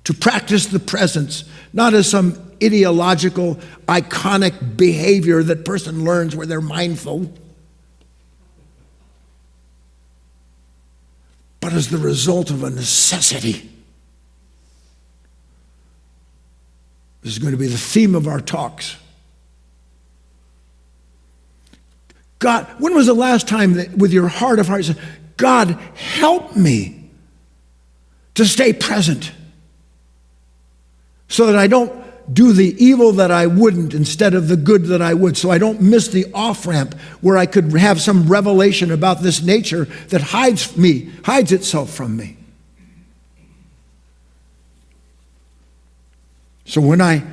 to practice the presence, not as some ideological, iconic behavior that person learns where they're mindful, but as the result of a necessity. This is going to be the theme of our talks. God, when was the last time that with your heart of hearts, you said, God, help me to stay present so that I don't do the evil that I wouldn't instead of the good that I would, so I don't miss the off-ramp where I could have some revelation about this nature that hides itself from me. So when I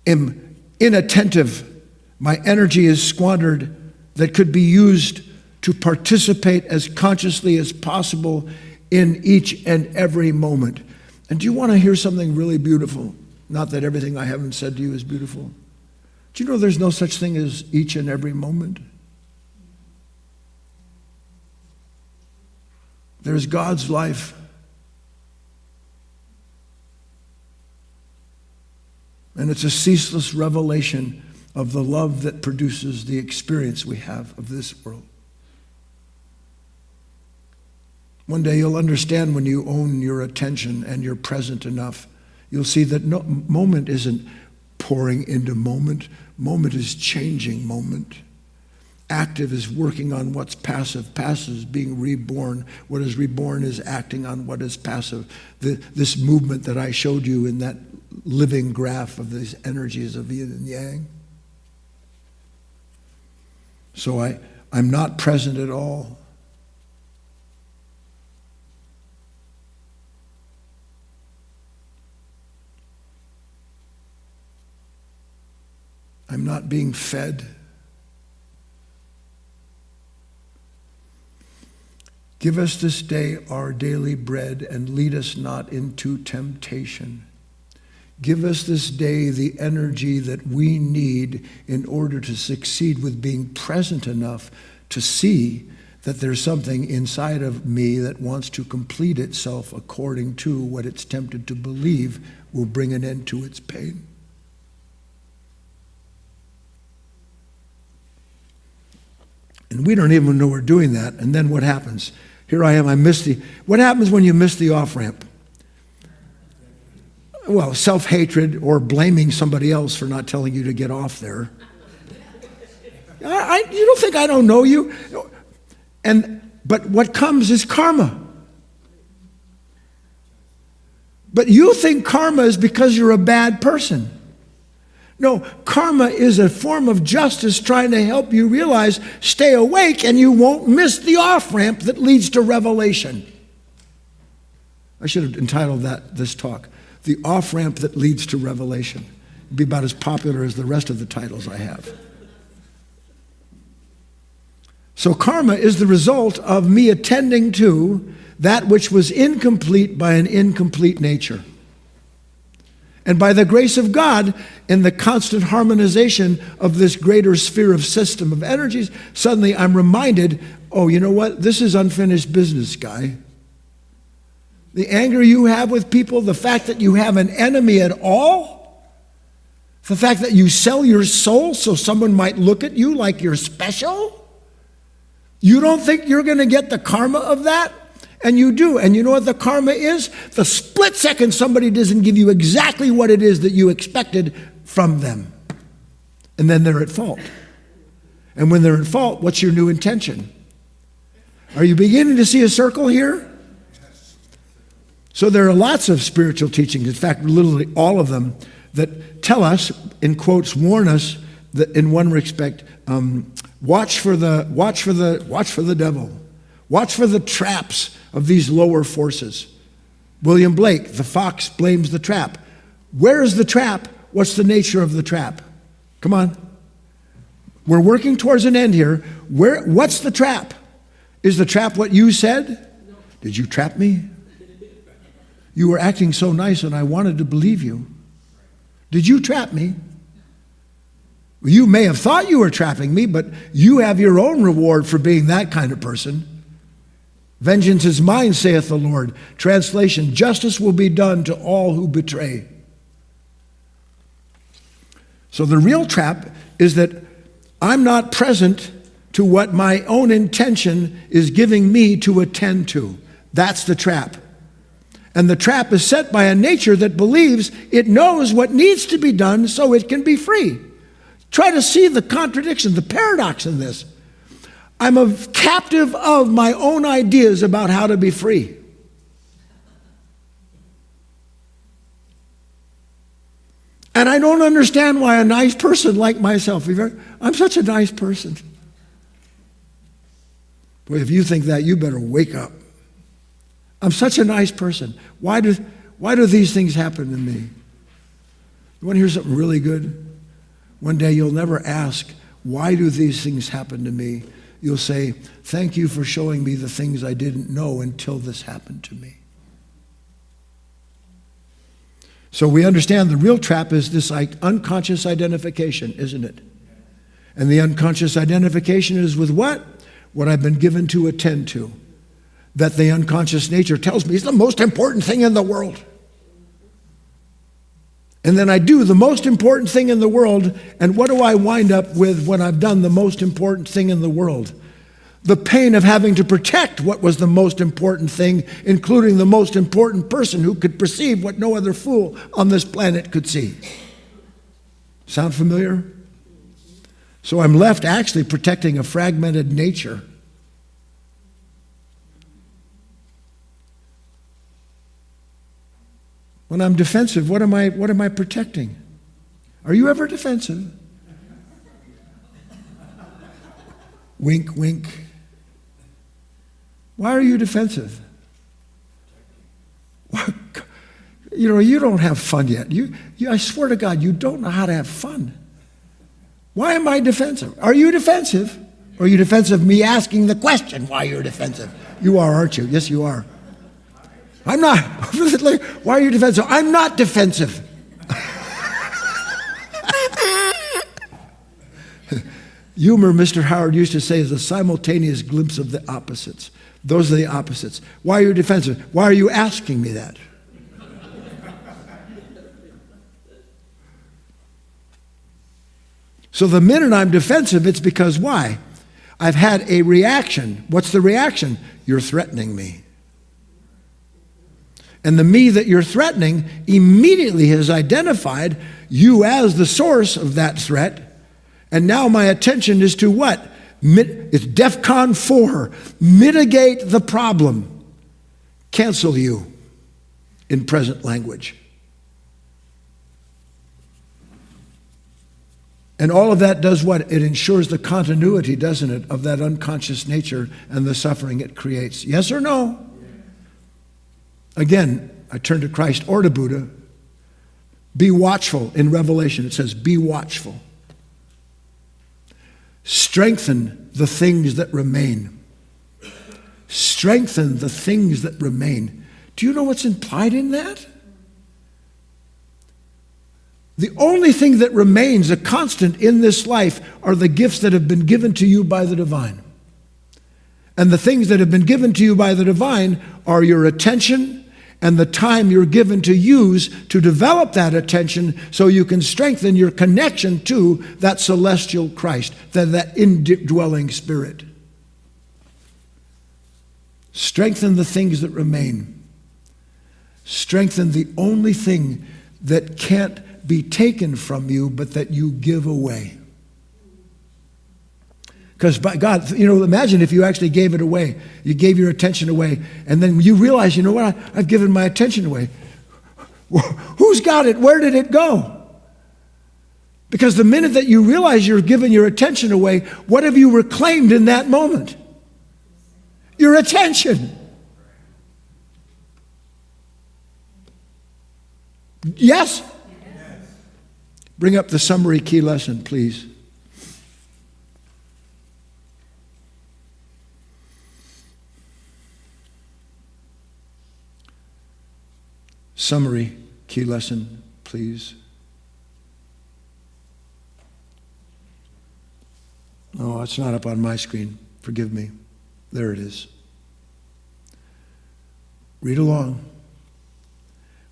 am inattentive, my energy is squandered that could be used to participate as consciously as possible in each and every moment. And do you want to hear something really beautiful? Not that everything I haven't said to you is beautiful. Do you know there's no such thing as each and every moment? There's God's life. And it's a ceaseless revelation of the love that produces the experience we have of this world. One day you'll understand when you own your attention and you're present enough. You'll see that no moment isn't pouring into moment. Moment is changing moment. Active is working on what's passive. Passive is being reborn. What is reborn is acting on what is passive. This movement that I showed you in that living graph of these energies of yin and yang. So I'm not present at all. I'm not being fed. Give us this day our daily bread and lead us not into temptation. Give us this day the energy that we need in order to succeed with being present enough to see that there's something inside of me that wants to complete itself according to what it's tempted to believe will bring an end to its pain. And we don't even know we're doing that. And then what happens? Here I am, what happens when you miss the off-ramp? Well, self-hatred or blaming somebody else for not telling you to get off there. You don't think I don't know you? But what comes is karma. But you think karma is because you're a bad person. No, karma is a form of justice trying to help you realize, stay awake, and you won't miss the off-ramp that leads to revelation. I should have entitled this talk, The Off-Ramp That Leads to Revelation. It'd be about as popular as the rest of the titles I have. So karma is the result of me attending to that which was incomplete by an incomplete nature. And by the grace of God, in the constant harmonization of this greater sphere of system of energies, suddenly I'm reminded, oh, you know what? This is unfinished business, guy. The anger you have with people, the fact that you have an enemy at all, the fact that you sell your soul so someone might look at you like you're special, you don't think you're going to get the karma of that? And you do. And you know what the karma is? The split second somebody doesn't give you exactly what it is that you expected from them. And then they're at fault. And when they're at fault, what's your new intention? Are you beginning to see a circle here? So there are lots of spiritual teachings, in fact, literally all of them, that tell us, in quotes, warn us that in one respect, watch for the devil. Watch for the traps of these lower forces. William Blake, the fox blames the trap. Where is the trap? What's the nature of the trap? Come on. We're working towards an end here. What's the trap? Is the trap what you said? Did you trap me? You were acting so nice and I wanted to believe you. Did you trap me? You may have thought you were trapping me, but you have your own reward for being that kind of person. Vengeance is mine, saith the Lord. Translation, justice will be done to all who betray. So the real trap is that I'm not present to what my own intention is giving me to attend to. That's the trap. And the trap is set by a nature that believes it knows what needs to be done so it can be free. Try to see the contradiction, the paradox in this. I'm a captive of my own ideas about how to be free. And I don't understand why a nice person like myself, I'm such a nice person. Boy, if you think that, you better wake up. I'm such a nice person. Why do these things happen to me? You want to hear something really good? One day you'll never ask, why do these things happen to me? You'll say, thank you for showing me the things I didn't know until this happened to me. So we understand the real trap is this unconscious identification, isn't it? And the unconscious identification is with what? What I've been given to attend to. That the unconscious nature tells me is the most important thing in the world. And then I do the most important thing in the world, and what do I wind up with when I've done the most important thing in the world? The pain of having to protect what was the most important thing, including the most important person who could perceive what no other fool on this planet could see. Sound familiar? So I'm left actually protecting a fragmented nature. When I'm defensive, what am I protecting? Are you ever defensive? Wink, wink. Why are you defensive? You don't have fun yet. I swear to God, you don't know how to have fun. Why am I defensive? Are you defensive? Or are you defensive of me asking the question why you're defensive? You are, aren't you? Yes, you are. I'm not. Why are you defensive? I'm not defensive. Humor, Mr. Howard used to say, is a simultaneous glimpse of the opposites. Those are the opposites. Why are you defensive? Why are you asking me that? So the minute I'm defensive, it's because why? I've had a reaction. What's the reaction? You're threatening me. And the me that you're threatening immediately has identified you as the source of that threat. And now my attention is to what? It's DEFCON 4. Mitigate the problem. Cancel you in present language. And all of that does what? It ensures the continuity, doesn't it, of that unconscious nature and the suffering it creates. Yes or no? Again, I turn to Christ or to Buddha. Be watchful. In Revelation, it says, be watchful. Strengthen the things that remain. Strengthen the things that remain. Do you know what's implied in that? The only thing that remains a constant in this life are the gifts that have been given to you by the divine. And the things that have been given to you by the divine are your attention and the time you're given to use to develop that attention so you can strengthen your connection to that celestial Christ, that indwelling spirit. Strengthen the things that remain. Strengthen the only thing that can't be taken from you, but that you give away. Because by God, imagine if you actually gave it away. You gave your attention away, and then you realize, you know what, I've given my attention away. Who's got it? Where did it go? Because the minute that you realize you're giving your attention away, what have you reclaimed in that moment? Your attention. Yes? Bring up the summary key lesson, please. Summary key lesson, please. Oh, it's not up on my screen. Forgive me. There it is. Read along.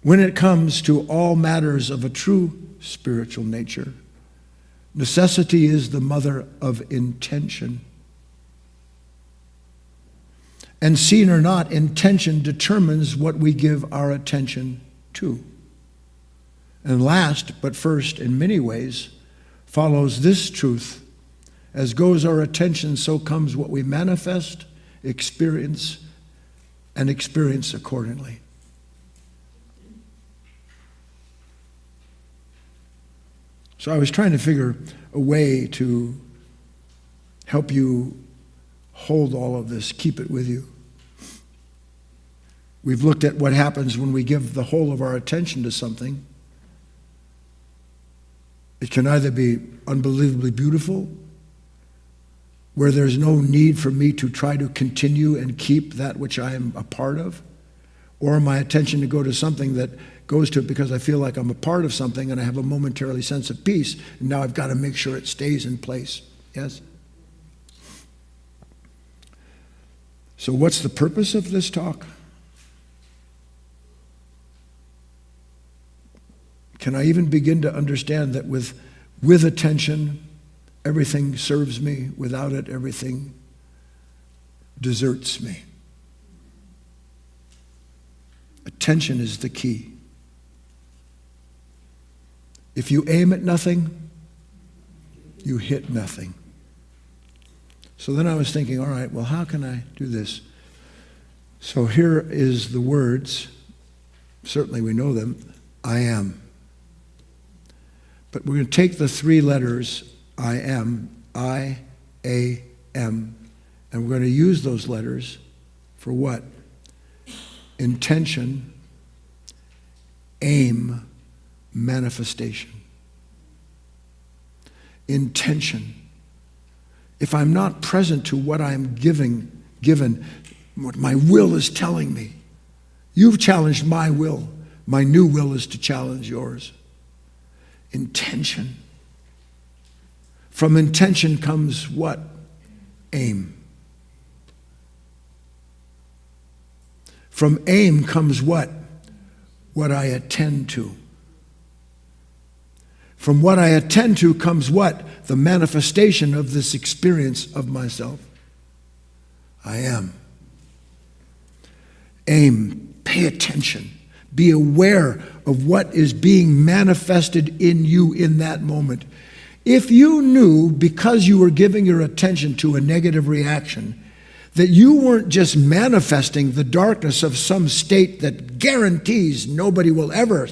When it comes to all matters of a true spiritual nature, necessity is the mother of intention. And seen or not, intention determines what we give our attention to. And last, but first, in many ways, follows this truth: as goes our attention, so comes what we manifest, experience, and experience accordingly. So I was trying to figure a way to help you hold all of this, keep it with you. We've looked at what happens when we give the whole of our attention to something. It can either be unbelievably beautiful, where there's no need for me to try to continue and keep that which I am a part of, or my attention to go to something that goes to it because I feel like I'm a part of something and I have a momentary sense of peace, and now I've got to make sure it stays in place. Yes? So what's the purpose of this talk? Can I even begin to understand that with attention, everything serves me? Without it, everything deserts me. Attention is the key. If you aim at nothing, you hit nothing. So then I was thinking, all right, well, how can I do this? So here is the words. Certainly we know them. I am. But we're going to take the three letters, I am, I, A, M, and we're going to use those letters for what? Intention, aim, manifestation. Intention. If I'm not present to what I'm given, what my will is telling me, you've challenged my will. My new will is to challenge yours. Intention. From intention comes what? Aim. From aim comes what? What I attend to. From what I attend to comes what? The manifestation of this experience of myself. I am. Aim, pay attention. Be aware of what is being manifested in you in that moment. If you knew, because you were giving your attention to a negative reaction, that you weren't just manifesting the darkness of some state that guarantees nobody will ever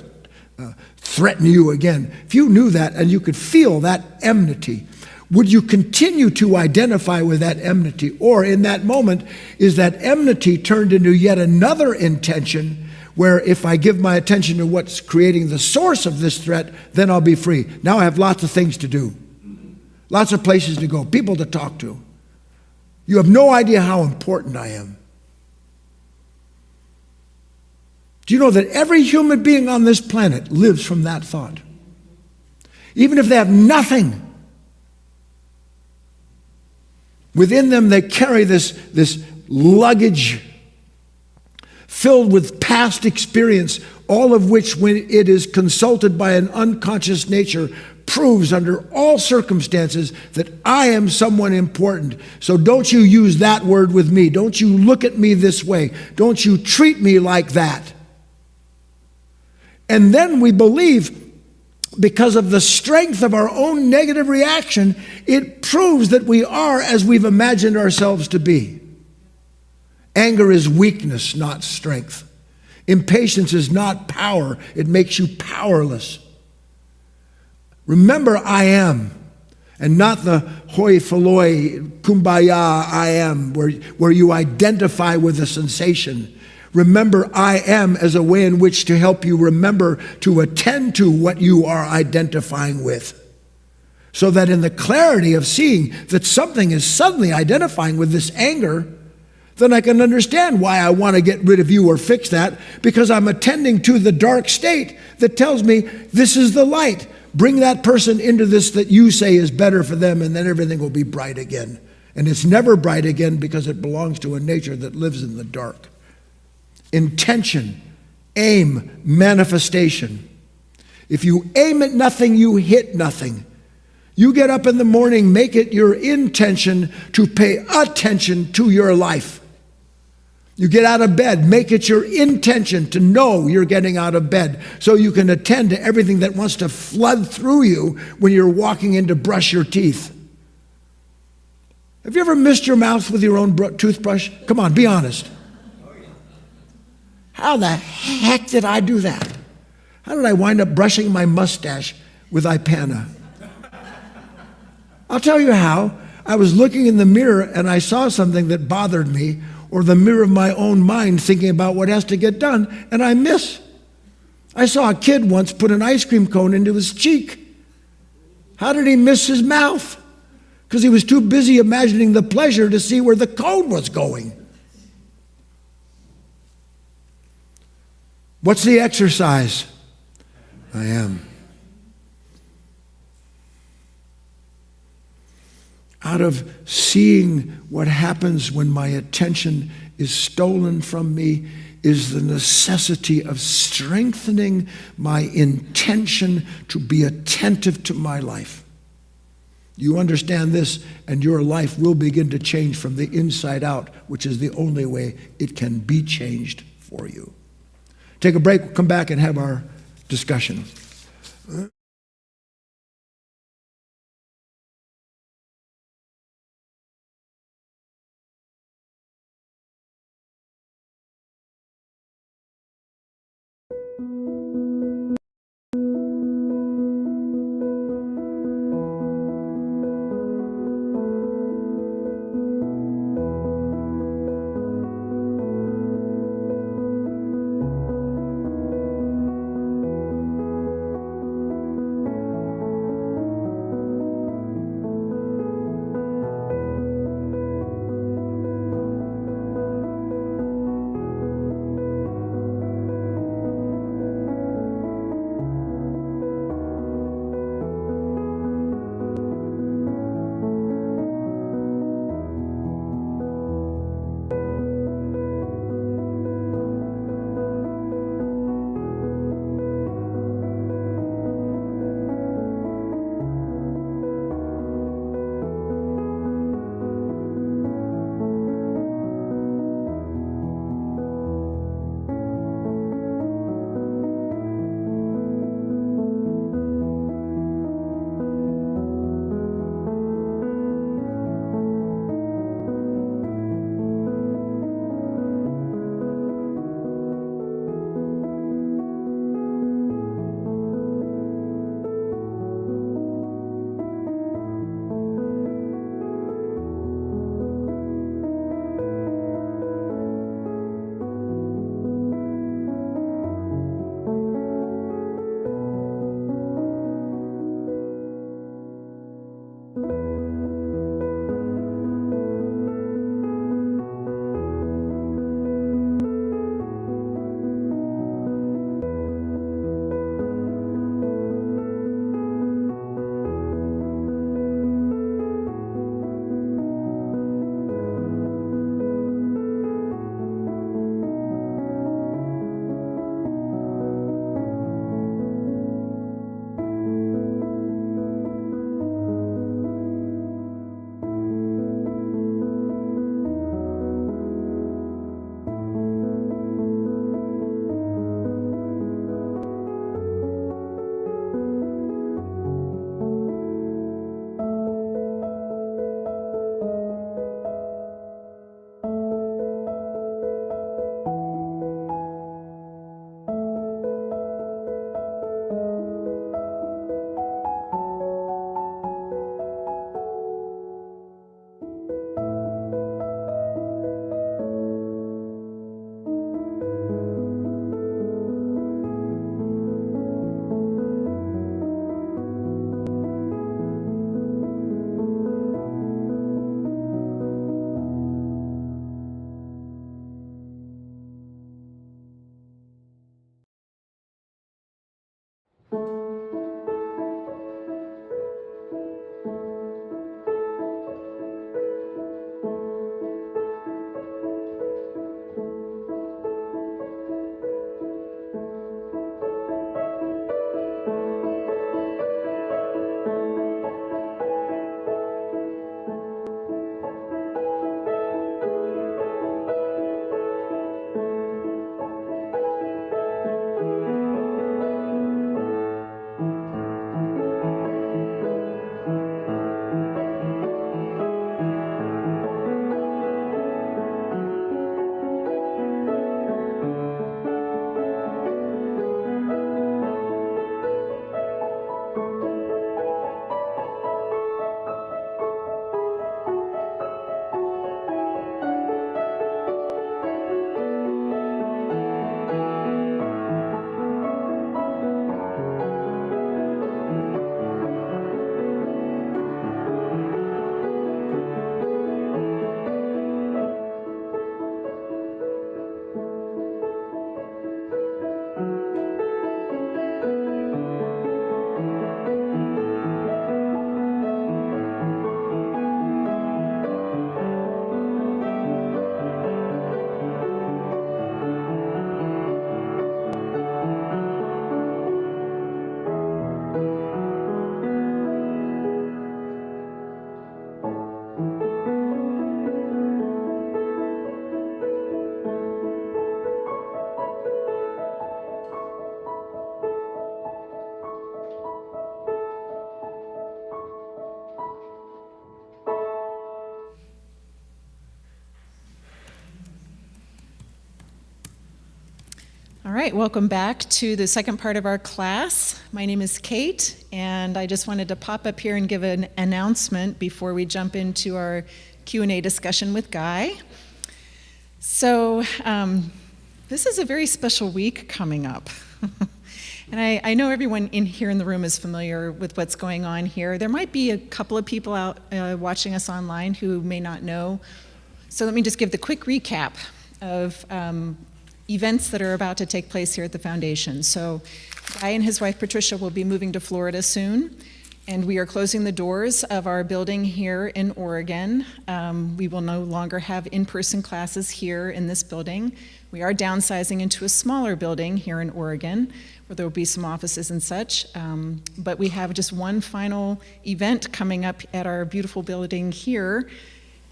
threaten you again, if you knew that and you could feel that enmity, would you continue to identify with that enmity? Or in that moment, is that enmity turned into yet another intention where if I give my attention to what's creating the source of this threat, then I'll be free. Now I have lots of things to do, lots of places to go, people to talk to. You have no idea how important I am. Do you know that every human being on this planet lives from that thought? Even if they have nothing within them, they carry this luggage filled with past experience, all of which, when it is consulted by an unconscious nature, proves under all circumstances that I am someone important. So don't you use that word with me. Don't you look at me this way. Don't you treat me like that. And then we believe, because of the strength of our own negative reaction, it proves that we are as we've imagined ourselves to be. Anger is weakness, not strength. Impatience is not power. It makes you powerless. Remember, I am, and not the hoi polloi, kumbaya, I am, where you identify with a sensation. Remember, I am as a way in which to help you remember to attend to what you are identifying with. So that in the clarity of seeing that something is suddenly identifying with this anger, then I can understand why I want to get rid of you or fix that, because I'm attending to the dark state that tells me this is the light. Bring that person into this that you say is better for them, and then everything will be bright again. And it's never bright again because it belongs to a nature that lives in the dark. Intention, aim, manifestation. If you aim at nothing, you hit nothing. You get up in the morning, make it your intention to pay attention to your life. You get out of bed, make it your intention to know you're getting out of bed so you can attend to everything that wants to flood through you when you're walking in to brush your teeth. Have you ever missed your mouth with your own toothbrush? Come on, be honest. How the heck did I do that? How did I wind up brushing my mustache with Ipana? I'll tell you how. I was looking in the mirror and I saw something that bothered me, or the mirror of my own mind thinking about what has to get done, and I miss. I saw a kid once put an ice cream cone into his cheek. How did he miss his mouth? Because he was too busy imagining the pleasure to see where the cone was going. What's the exercise? I am. Out of seeing what happens when my attention is stolen from me is the necessity of strengthening my intention to be attentive to my life. You understand this, and your life will begin to change from the inside out, which is the only way it can be changed for you. Take a break, we'll come back and have our discussion. All right, welcome back to the second part of our class. My name is Kate, and I just wanted to pop up here and give an announcement before we jump into our Q&A discussion with Guy. So this is a very special week coming up. And I know everyone here in the room is familiar with what's going on here. There might be a couple of people out watching us online who may not know. So let me just give the quick recap of events that are about to take place here at the foundation. So Guy and his wife Patricia will be moving to Florida soon, and we are closing the doors of our building here in Oregon. We will no longer have in-person classes here in this building. We are downsizing into a smaller building here in Oregon, where there will be some offices and such. But we have just one final event coming up at our beautiful building here.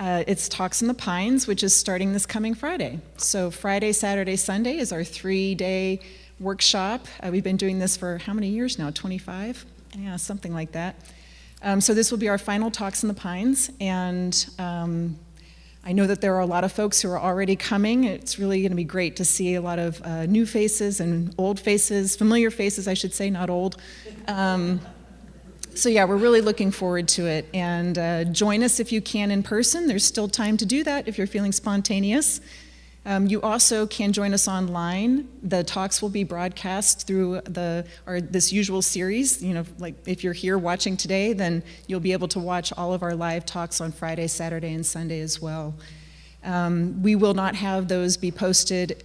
It's Talks in the Pines, which is starting this coming Friday. So Friday, Saturday, Sunday is our 3-day workshop. We've been doing this for how many years now? 25? Yeah, something like that. So this will be our final Talks in the Pines, and I know that there are a lot of folks who are already coming. It's really going to be great to see a lot of new faces and old faces, familiar faces, I should say, not old. So yeah, we're really looking forward to it. And join us if you can in person. There's still time to do that if you're feeling spontaneous. You also can join us online. The talks will be broadcast through this usual series. You know, like if you're here watching today, then you'll be able to watch all of our live talks on Friday, Saturday, and Sunday as well. We will not have those be posted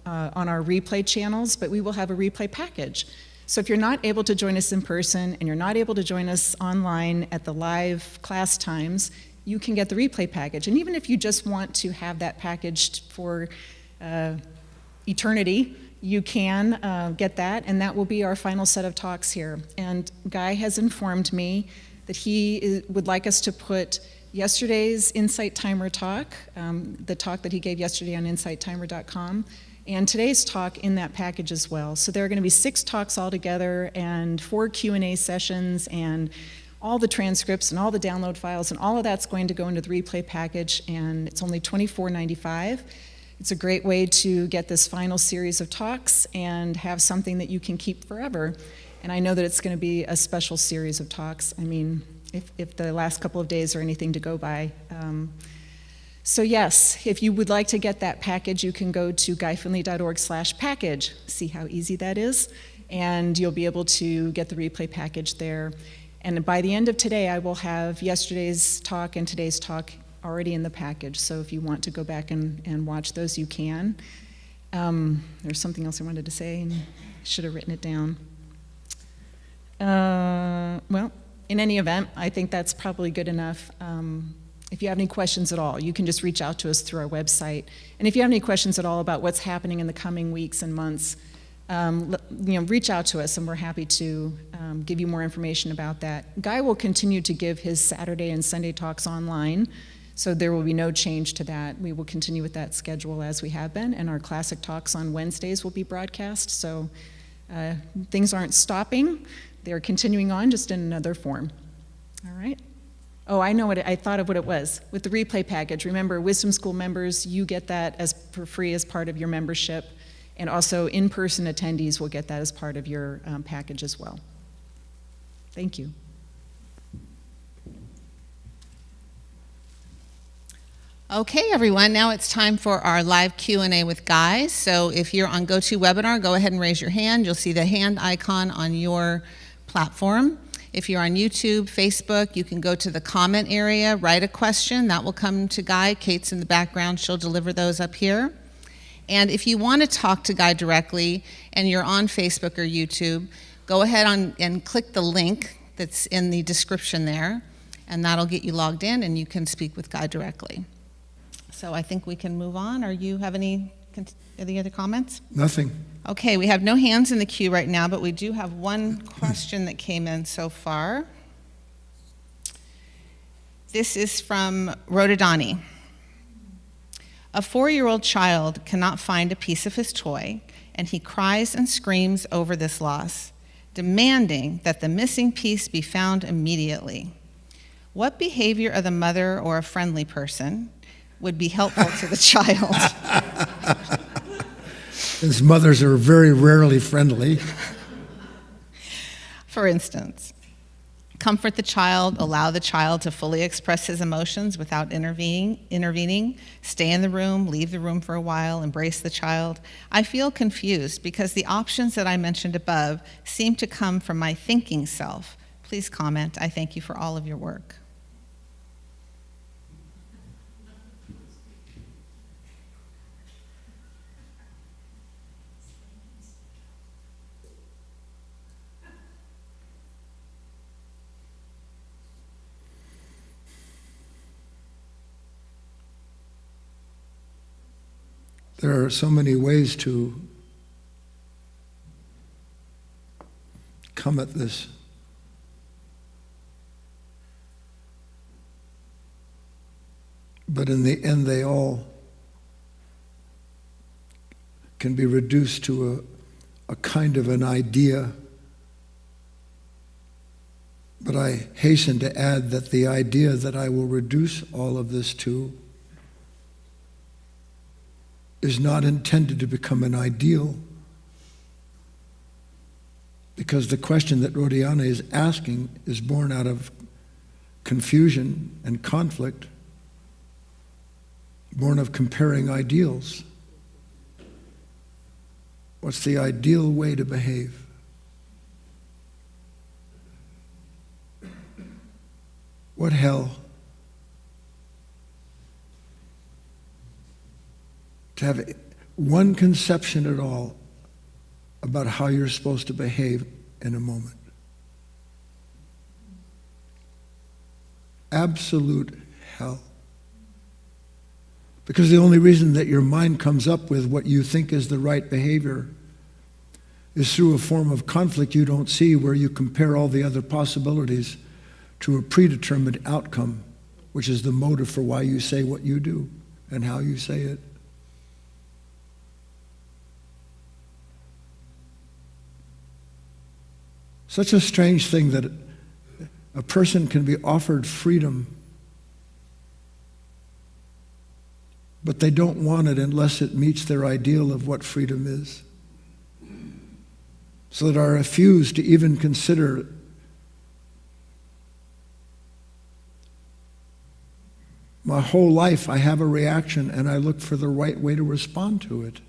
on our replay channels, but we will have a replay package. So if you're not able to join us in person and you're not able to join us online at the live class times, you can get the replay package. And even if you just want to have that packaged for eternity, you can get that, and that will be our final set of talks here. And Guy has informed me that he would like us to put yesterday's Insight Timer talk, the talk that he gave yesterday on insighttimer.com, and today's talk in that package as well. So there are going to be 6 talks altogether and 4 Q&A sessions, and all the transcripts and all the download files and all of that's going to go into the replay package, and it's only $24.95. It's a great way to get this final series of talks and have something that you can keep forever. And I know that it's going to be a special series of talks. I mean, if the last couple of days are anything to go by. So yes, if you would like to get that package, you can go to guyfinley.org/package. See how easy that is? And you'll be able to get the replay package there. And by the end of today, I will have yesterday's talk and today's talk already in the package. So if you want to go back and watch those, you can. There's something else I wanted to say, and I should have written it down. Well, in any event, I think that's probably good enough. If you have any questions at all, you can just reach out to us through our website. And if you have any questions at all about what's happening in the coming weeks and months, reach out to us, and we're happy to give you more information about that. Guy will continue to give his Saturday and Sunday talks online, so there will be no change to that. We will continue with that schedule as we have been, and our classic talks on Wednesdays will be broadcast, so things aren't stopping. They're continuing on, just in another form. All right? Oh, I know I thought of what it was. With the replay package, remember, Wisdom School members, you get that for free as part of your membership. And also in-person attendees will get that as part of your package as well. Thank you. Okay, everyone, now it's time for our live Q&A with Guy. So if you're on GoToWebinar, go ahead and raise your hand. You'll see the hand icon on your platform. If you're on YouTube, Facebook, you can go to the comment area, write a question. That will come to Guy. Kate's in the background. She'll deliver those up here. And if you want to talk to Guy directly and you're on Facebook or YouTube, go ahead and click the link that's in the description there, and that'll get you logged in and you can speak with Guy directly. So I think we can move on. Or you have any other comments? Nothing. Okay, we have no hands in the queue right now, but we do have one question that came in so far. This is from Rodadani. A 4-year-old child cannot find a piece of his toy, and he cries and screams over this loss, demanding that the missing piece be found immediately. What behavior of the mother or a friendly person would be helpful to the child? Since mothers are very rarely friendly. For instance, comfort the child, allow the child to fully express his emotions without intervening, stay in the room, leave the room for a while, embrace the child. I feel confused because the options that I mentioned above seem to come from my thinking self. Please comment. I thank you for all of your work. There are so many ways to come at this. But in the end, they all can be reduced to a kind of an idea. But I hasten to add that the idea that I will reduce all of this to is not intended to become an ideal, because the question that Rodiana is asking is born out of confusion and conflict, born of comparing ideals. What's the ideal way to behave? What hell? To have one conception at all about how you're supposed to behave in a moment. Absolute hell. Because the only reason that your mind comes up with what you think is the right behavior is through a form of conflict you don't see, where you compare all the other possibilities to a predetermined outcome, which is the motive for why you say what you do and how you say it. Such a strange thing that a person can be offered freedom, but they don't want it unless it meets their ideal of what freedom is. So that I refuse to even consider my whole life. I have a reaction and I look for the right way to respond to it,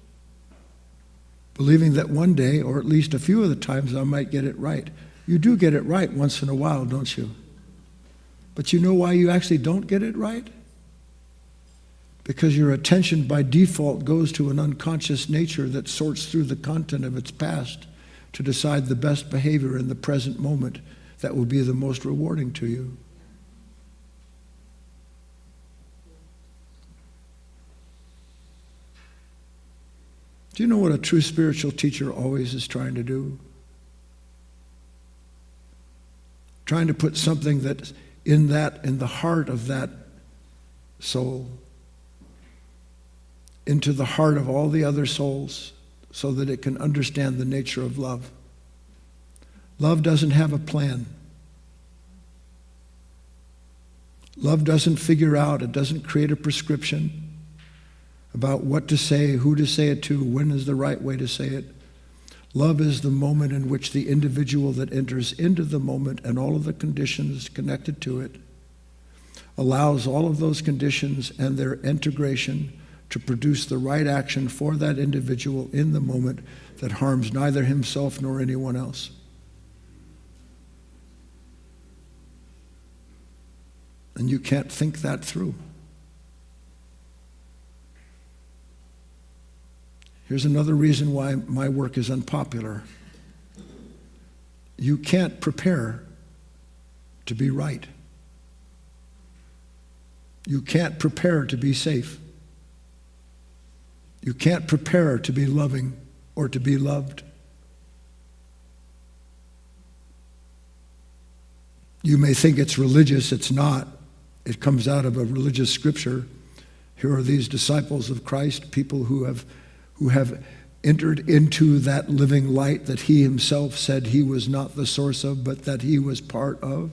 believing that one day, or at least a few of the times, I might get it right. You do get it right once in a while, don't you? But you know why you actually don't get it right? Because your attention by default goes to an unconscious nature that sorts through the content of its past to decide the best behavior in the present moment that will be the most rewarding to you. Do you know what a true spiritual teacher always is trying to do? Trying to put something that's in the heart of that soul into the heart of all the other souls so that it can understand the nature of love. Love doesn't have a plan. Love doesn't figure out, it doesn't create a prescription about what to say, who to say it to, when is the right way to say it. Love is the moment in which the individual that enters into the moment and all of the conditions connected to it allows all of those conditions and their integration to produce the right action for that individual in the moment that harms neither himself nor anyone else. And you can't think that through. Here's another reason why my work is unpopular. You can't prepare to be right. You can't prepare to be safe. You can't prepare to be loving or to be loved. You may think it's religious, it's not. It comes out of a religious scripture. Here are these disciples of Christ, people who have entered into that living light that he himself said he was not the source of, but that he was part of.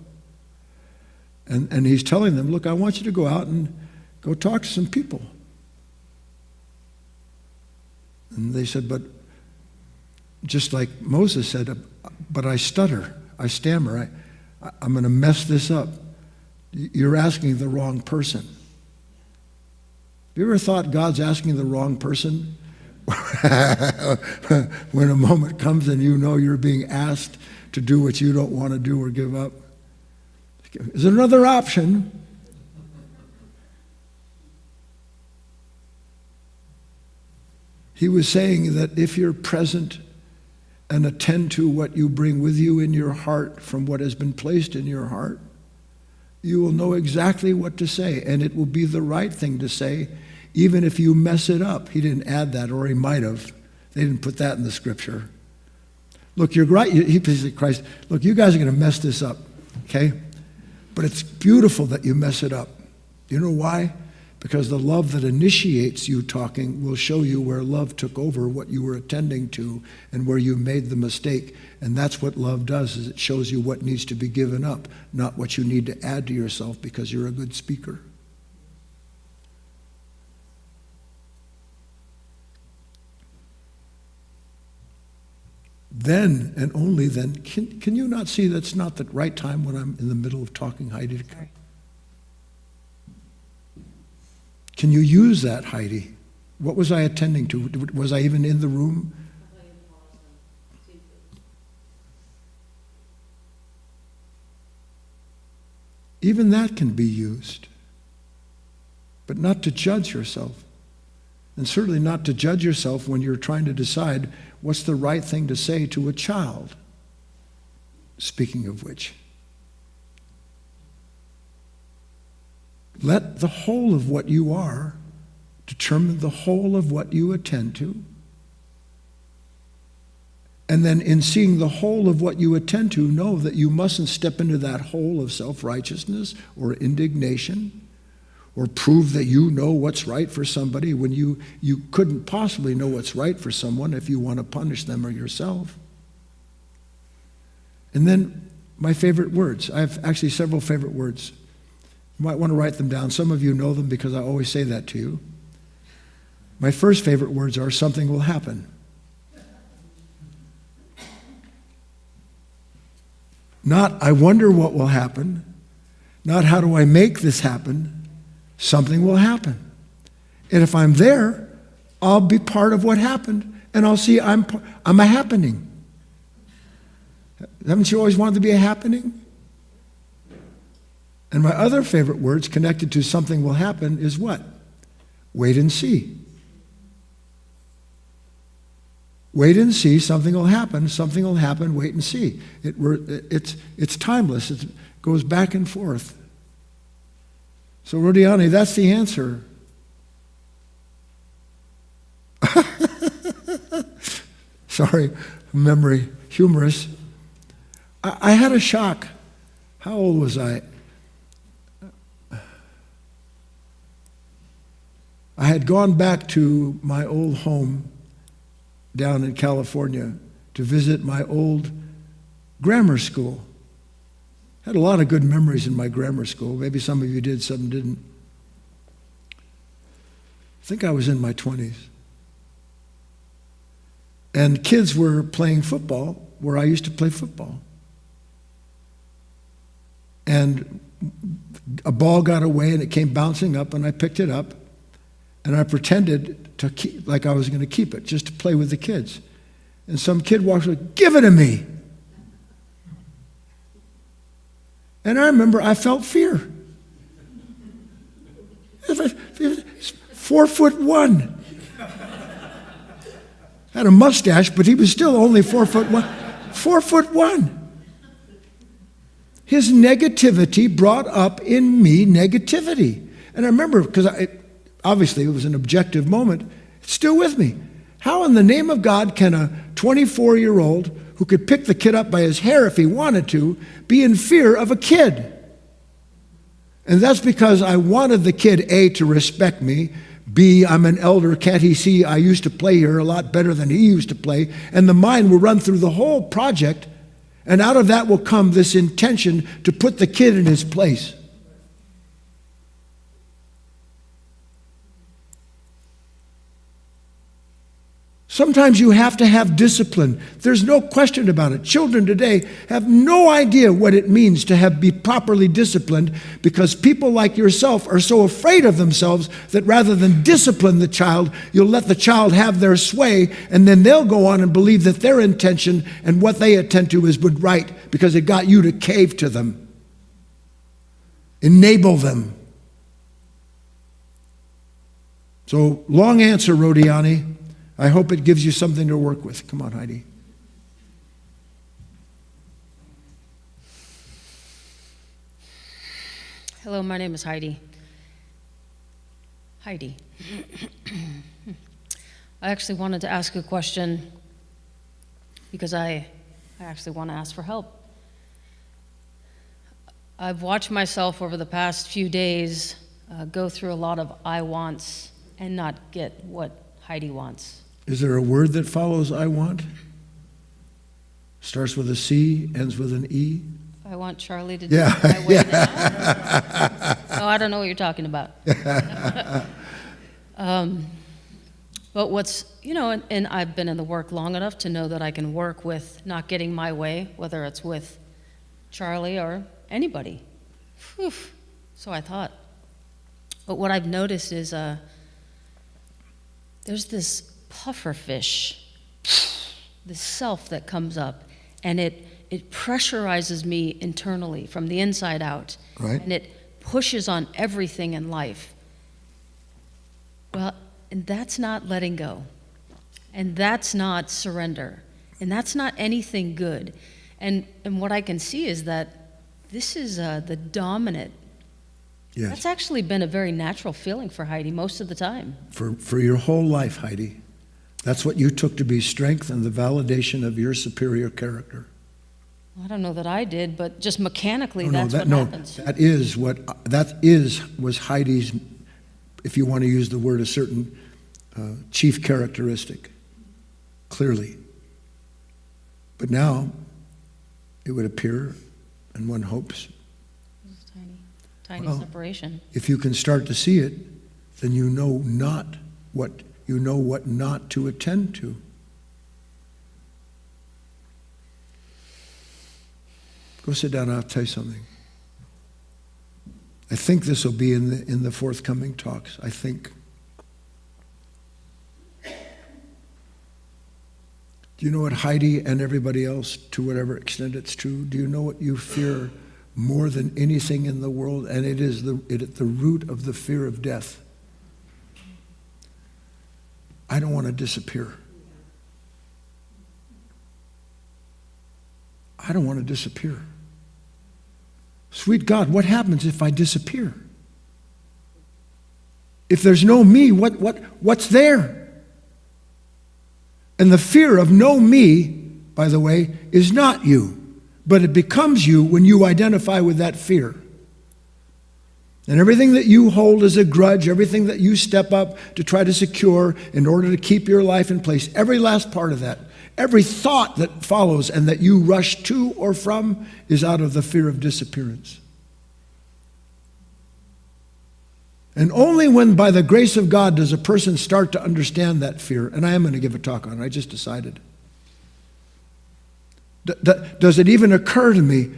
And he's telling them, look, I want you to go out and go talk to some people. And they said, but just like Moses said, but I stutter, I stammer, I'm going to mess this up. You're asking the wrong person. Have you ever thought God's asking the wrong person? When a moment comes and you know you're being asked to do what you don't want to do or give up. Is there another option? He was saying that if you're present and attend to what you bring with you in your heart from what has been placed in your heart, you will know exactly what to say, and it will be the right thing to say, even if you mess it up. He didn't add that, or he might have. They didn't put that in the scripture. Look, you're right. He said, Christ, look, you guys are going to mess this up, okay? But it's beautiful that you mess it up. You know why? Because the love that initiates you talking will show you where love took over what you were attending to and where you made the mistake. And that's what love does, is it shows you what needs to be given up, not what you need to add to yourself because you're a good speaker. Then and only then, can you not see that's not the right time when I'm in the middle of talking, Heidi? Can you use that, Heidi? What was I attending to? Was I even in the room? Even that can be used, but not to judge yourself. And certainly not to judge yourself when you're trying to decide what's the right thing to say to a child. Speaking of which, let the whole of what you are determine the whole of what you attend to. And then in seeing the whole of what you attend to, know that you mustn't step into that hole of self-righteousness or indignation or prove that you know what's right for somebody when you couldn't possibly know what's right for someone if you want to punish them or yourself. And then my favorite words. I have actually several favorite words. You might want to write them down. Some of you know them because I always say that to you. My first favorite words are, something will happen. Not, I wonder what will happen. Not, how do I make this happen? Something will happen. And if I'm there, I'll be part of what happened, and I'll see I'm a happening. Haven't you always wanted to be a happening? And my other favorite words connected to something will happen is what? Wait and see. Wait and see, something will happen, wait and see. It's timeless, it goes back and forth. So Rodiani, that's the answer. Sorry, memory, humorous. I had a shock. How old was I? I had gone back to my old home down in California to visit my old grammar school. Had a lot of good memories in my grammar school. Maybe some of you did, some didn't. I think I was in my 20s. And kids were playing football where I used to play football. And a ball got away and it came bouncing up, and I picked it up and I pretended to keep, like I was going to keep it, just to play with the kids. And some kid walks over, give it to me. And I remember I felt fear. 4'1". Had a mustache, but he was still only 4'1". 4'1". His negativity brought up in me negativity. And I remember, because obviously it was an objective moment, it's still with me. How in the name of God can a 24-year-old who could pick the kid up by his hair if he wanted to be in fear of a kid? And that's because I wanted the kid, A, to respect me, B, I'm an elder, can't he see I used to play here a lot better than he used to play, and the mind will run through the whole project, and out of that will come this intention to put the kid in his place. Sometimes you have to have discipline. There's no question about it. Children today have no idea what it means to be properly disciplined, because people like yourself are so afraid of themselves that rather than discipline the child, you'll let the child have their sway, and then they'll go on and believe that their intention and what they attend to is right because it got you to cave to them. Enable them. So, long answer, Rodiani. I hope it gives you something to work with. Come on, Heidi. Hello, my name is Heidi. Heidi. I actually wanted to ask a question because I actually want to ask for help. I've watched myself over the past few days go through a lot of I wants and not get what Heidi wants. Is there a word that follows I want? Starts with a C, ends with an E? I want Charlie to do Yeah. it my way now. Oh, I don't know what you're talking about. But what's, and I've been in the work long enough to know that I can work with not getting my way, whether it's with Charlie or anybody. Whew. So I thought. But what I've noticed is there's this puffer fish, this self that comes up, and it pressurizes me internally from the inside out. Right. And it pushes on everything in life. Well, and that's not letting go. And that's not surrender. And that's not anything good. And what I can see is that this is the dominant. Yes. That's actually been a very natural feeling for Heidi most of the time. For your whole life, Heidi. That's what you took to be strength and the validation of your superior character. I don't know that I did, but just mechanically, that's what happens. That was Heidi's, if you want to use the word, a certain chief characteristic, clearly. But now, it would appear, and one hopes, Tiny separation. if you can start to see it, then you know what not to attend to. Go sit down, I'll tell you something. I think this will be in the forthcoming talks. I think. Do you know what, Heidi and everybody else, to whatever extent it's true, do you know what you fear more than anything in the world? And it is at the root of the fear of death. I don't want to disappear. I don't want to disappear. Sweet God, what happens if I disappear? If there's no me, what's there? And the fear of no me, by the way, is not you, but it becomes you when you identify with that fear. And everything that you hold as a grudge, everything that you step up to try to secure in order to keep your life in place, every last part of that, every thought that follows and that you rush to or from is out of the fear of disappearance. And only when, by the grace of God, does a person start to understand that fear, and I am going to give a talk on it, I just decided. Does it even occur to me,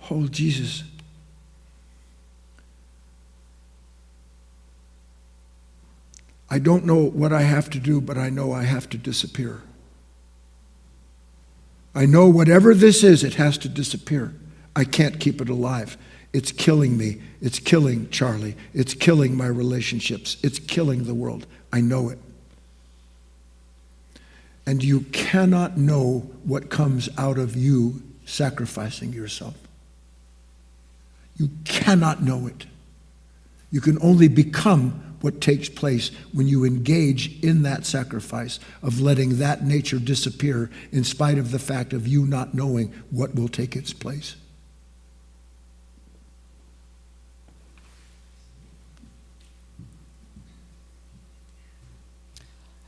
oh, Jesus, I don't know what I have to do, but I know I have to disappear. I know whatever this is, it has to disappear. I can't keep it alive. It's killing me. It's killing Charlie. It's killing my relationships. It's killing the world. I know it. And you cannot know what comes out of you sacrificing yourself. You cannot know it. You can only become what takes place when you engage in that sacrifice of letting that nature disappear in spite of the fact of you not knowing what will take its place.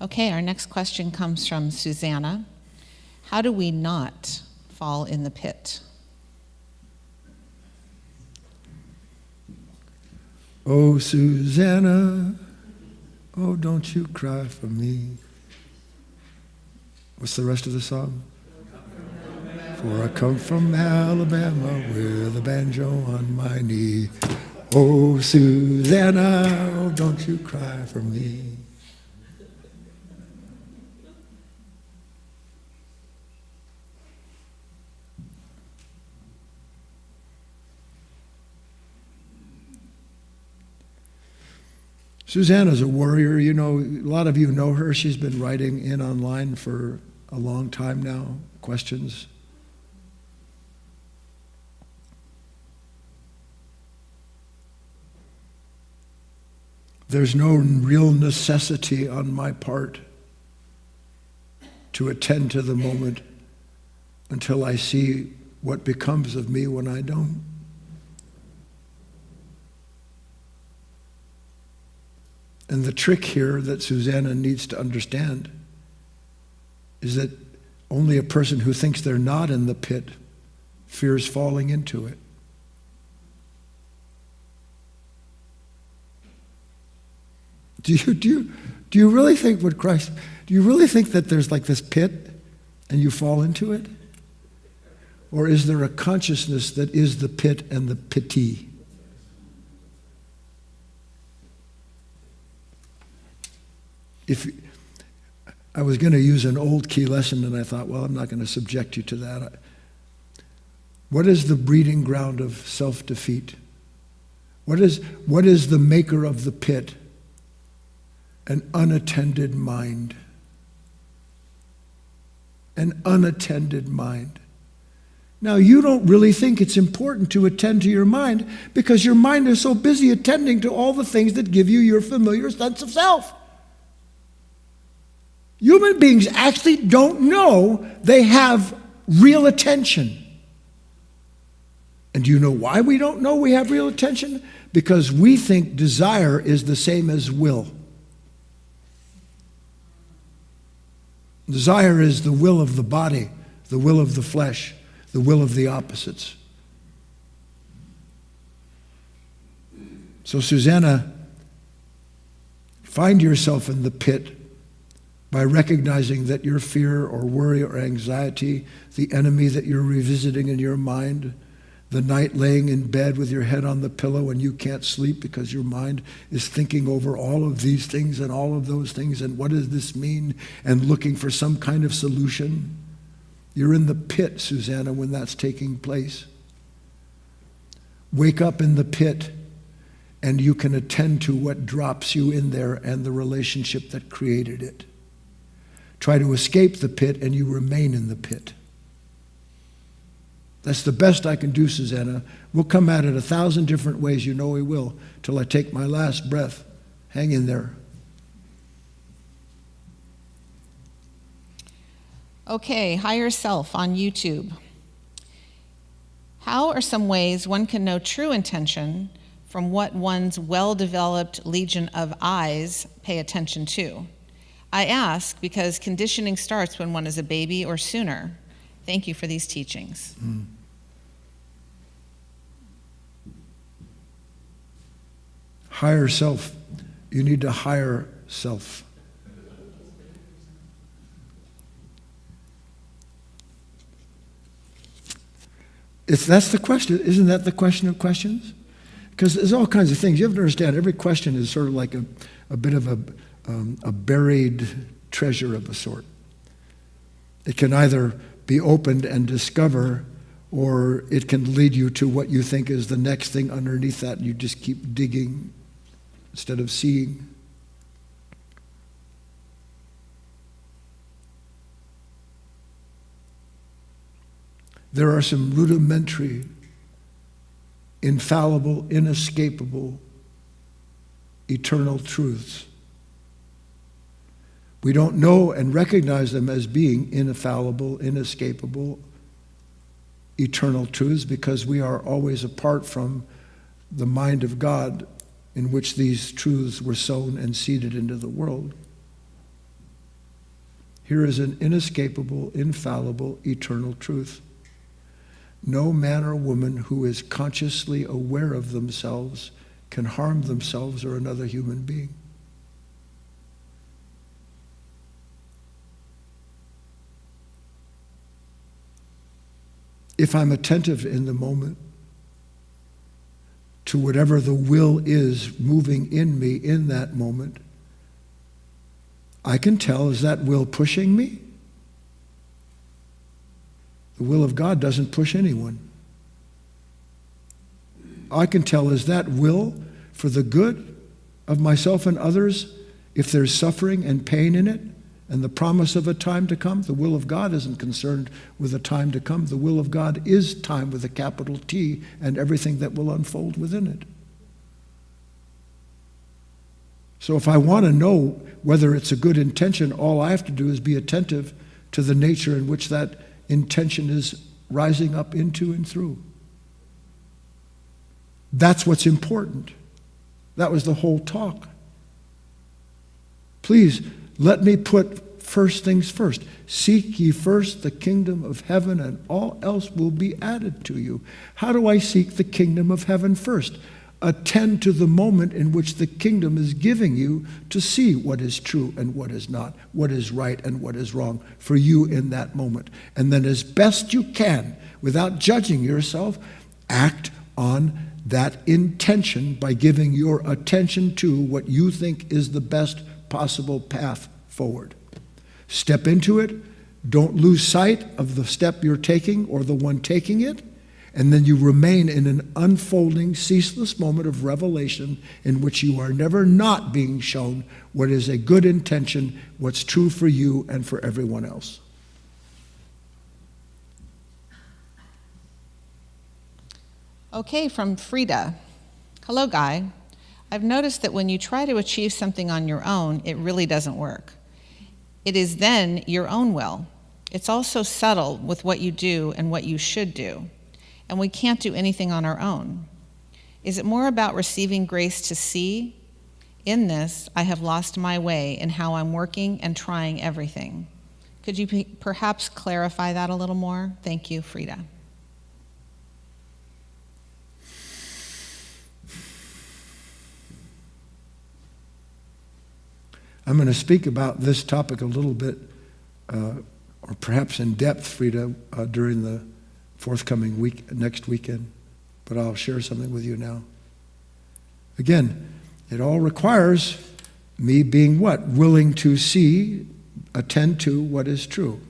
Okay, our next question comes from Susanna. How do we not fall in the pit? Oh, Susanna, oh, don't you cry for me. What's the rest of the song? For I come from Alabama with a banjo on my knee. Oh, Susanna, oh, don't you cry for me. Susanna's a warrior. You know, a lot of you know her. She's been writing in online for a long time now, questions. There's no real necessity on my part to attend to the moment until I see what becomes of me when I don't. And the trick here that Susanna needs to understand is that only a person who thinks they're not in the pit fears falling into it. Do you really think what Christ, do you really think that there's like this pit and you fall into it? Or is there a consciousness that is the pit and the pity? If I was going to use an old key lesson and I thought, well, I'm not going to subject you to that. What is the breeding ground of self-defeat? What is the maker of the pit? An unattended mind. An unattended mind. Now, you don't really think it's important to attend to your mind because your mind is so busy attending to all the things that give you your familiar sense of self. Human beings actually don't know they have real attention. And do you know why we don't know we have real attention? Because we think desire is the same as will. Desire is the will of the body, the will of the flesh, the will of the opposites. So, Susanna, find yourself in the pit by recognizing that your fear or worry or anxiety, the enemy that you're revisiting in your mind, the night laying in bed with your head on the pillow and you can't sleep because your mind is thinking over all of these things and all of those things and what does this mean and looking for some kind of solution. You're in the pit, Susanna, when that's taking place. Wake up in the pit and you can attend to what drops you in there and the relationship that created it. Try to escape the pit and you remain in the pit. That's the best I can do, Susanna. We'll come at it 1,000 different ways, you know we will, till I take my last breath. Hang in there. Okay, Higher Self on YouTube. How are some ways one can know true intention from what one's well-developed legion of eyes pay attention to? I ask because conditioning starts when one is a baby or sooner. Thank you for these teachings. Higher self. You need to hire self. That's the question. Isn't that the question of questions? Because there's all kinds of things. You have to understand, every question is sort of like a bit of a buried treasure of a sort. It can either be opened and discover, or it can lead you to what you think is the next thing underneath that, and you just keep digging instead of seeing. There are some rudimentary, infallible, inescapable, eternal truths. We don't know and recognize them as being infallible, inescapable, eternal truths because we are always apart from the mind of God in which these truths were sown and seeded into the world. Here is an inescapable, infallible, eternal truth. No man or woman who is consciously aware of themselves can harm themselves or another human being. if I'm attentive in the moment to whatever the will is moving in me in that moment, I can tell, is that will pushing me? The will of God doesn't push anyone. I can tell, is that will for the good of myself and others if there's suffering and pain in it and the promise of a time to come? The will of God isn't concerned with a time to come. The will of God is time with a capital T and everything that will unfold within it. So if I want to know whether it's a good intention, all I have to do is be attentive to the nature in which that intention is rising up into and through. That's what's important. That was the whole talk. Please, let me put first things first. Seek ye first the kingdom of heaven, and all else will be added to you. How do I seek the kingdom of heaven first? Attend to the moment in which the kingdom is giving you to see what is true and what is not, what is right and what is wrong for you in that moment. And then as best you can, without judging yourself, act on that intention by giving your attention to what you think is the best possible path forward. Step into it. Don't lose sight of the step you're taking or the one taking it. And then you remain in an unfolding, ceaseless moment of revelation in which you are never not being shown what is a good intention, what's true for you and for everyone else. Okay, from Frida. Hello, Guy. I've noticed that when you try to achieve something on your own, it really doesn't work. It is then your own will. It's also subtle with what you do and what you should do. And we can't do anything on our own. Is it more about receiving grace to see? In this, I have lost my way in how I'm working and trying everything. Could you perhaps clarify that a little more? Thank you, Frida. I'm going to speak about this topic a little bit, or perhaps in depth, Frida, during the forthcoming next weekend, but I'll share something with you now. Again, it all requires me being what? Willing to see, attend to what is true.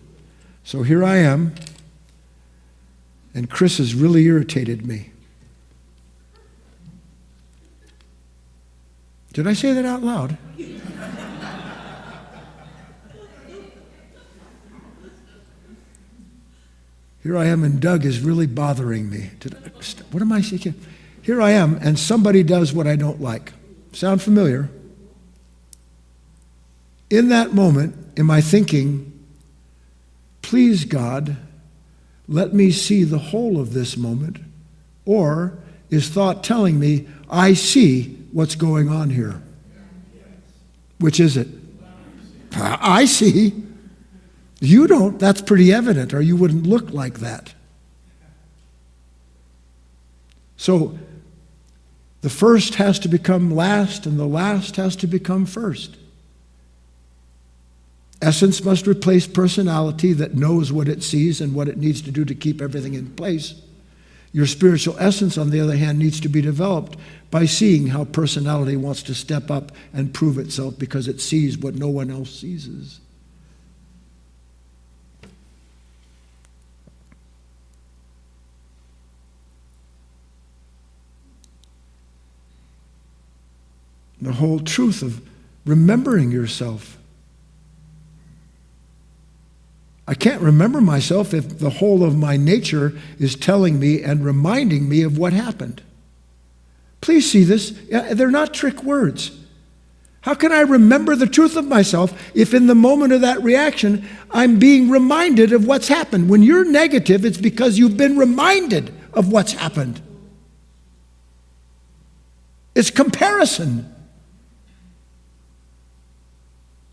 So here I am, and Chris has really irritated me. Did I say that out loud? Here I am, and Doug is really bothering me. What am I seeking? Here I am, and somebody does what I don't like. Sound familiar? In that moment, am I thinking, please, God, let me see the whole of this moment? Or is thought telling me, I see what's going on here? Which is it? I see. You don't, that's pretty evident, or you wouldn't look like that. So the first has to become last, and the last has to become first. Essence must replace personality that knows what it sees and what it needs to do to keep everything in place. Your spiritual essence, on the other hand, needs to be developed by seeing how personality wants to step up and prove itself because it sees what no one else sees. The whole truth of remembering yourself. I can't remember myself if the whole of my nature is telling me and reminding me of what happened. Please see this. They're not trick words. How can I remember the truth of myself if in the moment of that reaction I'm being reminded of what's happened? When you're negative, it's because you've been reminded of what's happened. It's comparison.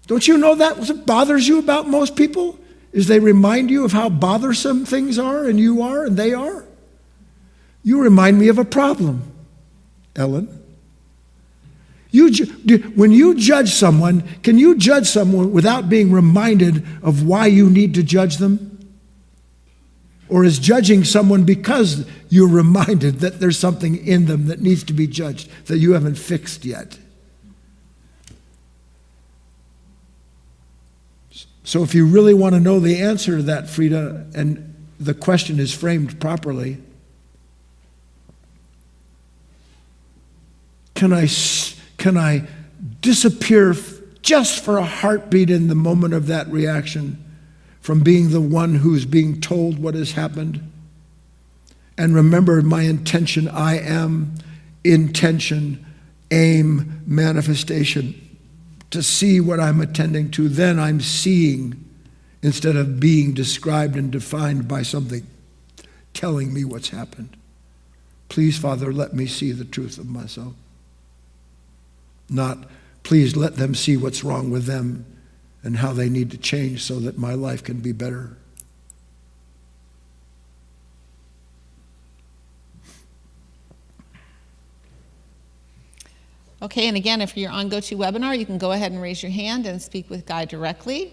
Don't you know that what bothers you about most people? Is they remind you of how bothersome things are, and you are, and they are? You remind me of a problem, Ellen. When you judge someone, can you judge someone without being reminded of why you need to judge them? or is judging someone because you're reminded that there's something in them that needs to be judged that you haven't fixed yet. So if you really want to know the answer to that, Frida, and the question is framed properly, can I disappear just for a heartbeat in the moment of that reaction from being the one who's being told what has happened? And remember my intention, I am intention, aim, manifestation, to see what I'm attending to. Then I'm seeing instead of being described and defined by something telling me what's happened. Please, Father, let me see the truth of myself. Not, please let them see what's wrong with them and how they need to change so that my life can be better. Okay, and again, if you're on GoToWebinar, you can go ahead and raise your hand and speak with Guy directly.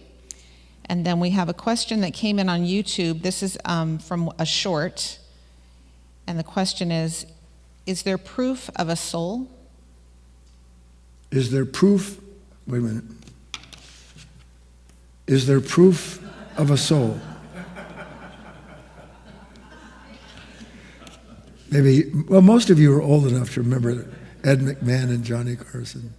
And then we have a question that came in on YouTube. This is from a short. And the question is there proof of a soul? Is there proof? Wait a minute. Is there proof of a soul? Maybe, well, most of you are old enough to remember Ed McMahon and Johnny Carson.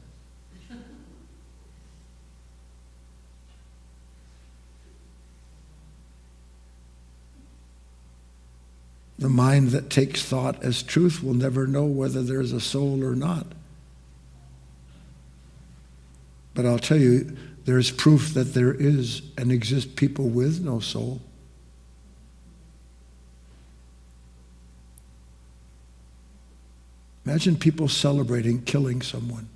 The mind that takes thought as truth will never know whether there's a soul or not. But I'll tell you, there's proof that there is and exist people with no soul. Imagine people celebrating killing someone.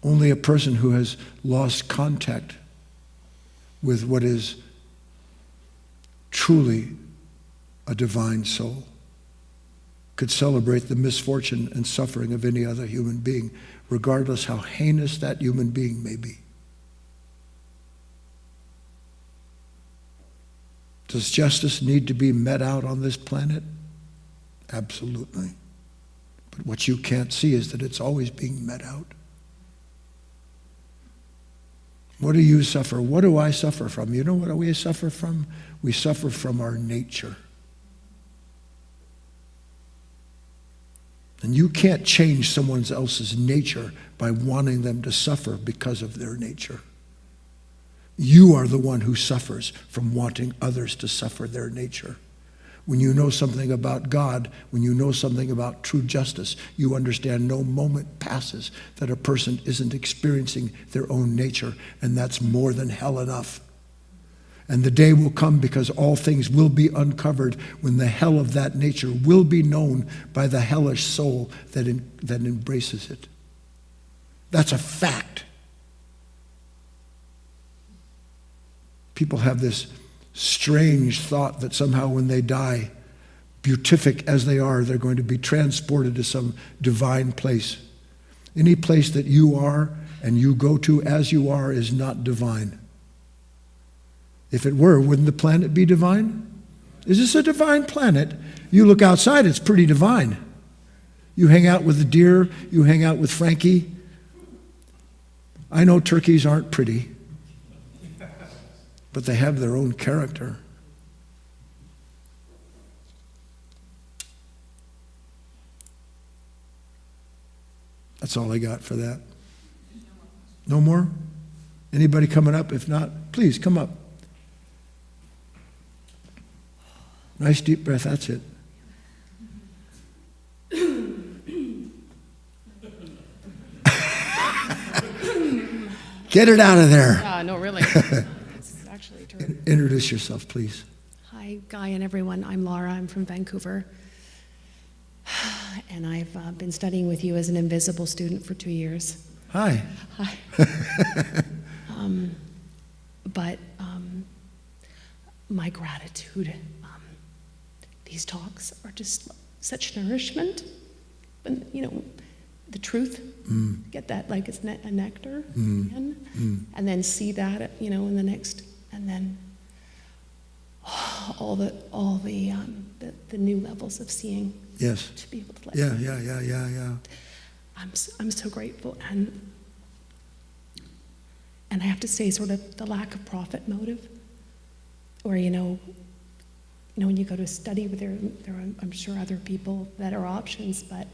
Only a person who has lost contact with what is truly a divine soul could celebrate the misfortune and suffering of any other human being, regardless how heinous that human being may be. Does justice need to be met out on this planet? Absolutely. But what you can't see is that it's always being met out. What do you suffer? What do I suffer from? You know what we suffer from? We suffer from our nature. And you can't change someone else's nature by wanting them to suffer because of their nature. You are the one who suffers from wanting others to suffer their nature. When you know something about God, when you know something about true justice, you understand no moment passes that a person isn't experiencing their own nature, and that's more than hell enough. And the day will come because all things will be uncovered when the hell of that nature will be known by the hellish soul that embraces it. That's a fact. People have this strange thought that somehow when they die, beatific as they are, they're going to be transported to some divine place. Any place that you are and you go to as you are is not divine. If it were, wouldn't the planet be divine? Is this a divine planet? You look outside, it's pretty divine. You hang out with the deer, you hang out with Frankie. I know turkeys aren't pretty, but they have their own character. That's all I got for that. No more? Anybody coming up? If not, please come up. Nice deep breath, that's it. Get it out of there. No, really. It's actually terrific. Introduce yourself, please. Hi, Guy and everyone. I'm Laura. I'm from Vancouver. And I've been studying with you as an invisible student for 2 years. Hi. Hi. But my gratitude, these talks are just such nourishment. And, the truth, get that like it's a nectar, and then see that, in the next, and then all the new levels of seeing. Yes. To be able to let Yeah. I'm so grateful, and I have to say, sort of the lack of profit motive, or when you go to study, there are, I'm sure, other people that are options, but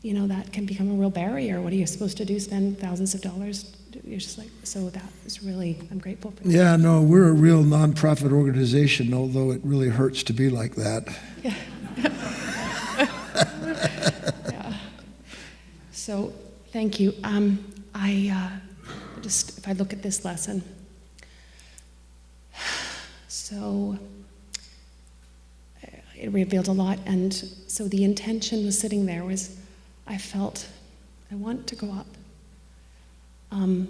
that can become a real barrier. What are you supposed to do? Spend thousands of dollars? You're just like, so that is really, I'm grateful for that. Yeah, no, we're a real nonprofit organization, although it really hurts to be like that. Yeah. Yeah. So, thank you. If I look at this lesson, so it revealed a lot, and so the intention was sitting there was, I felt, I want to go up. And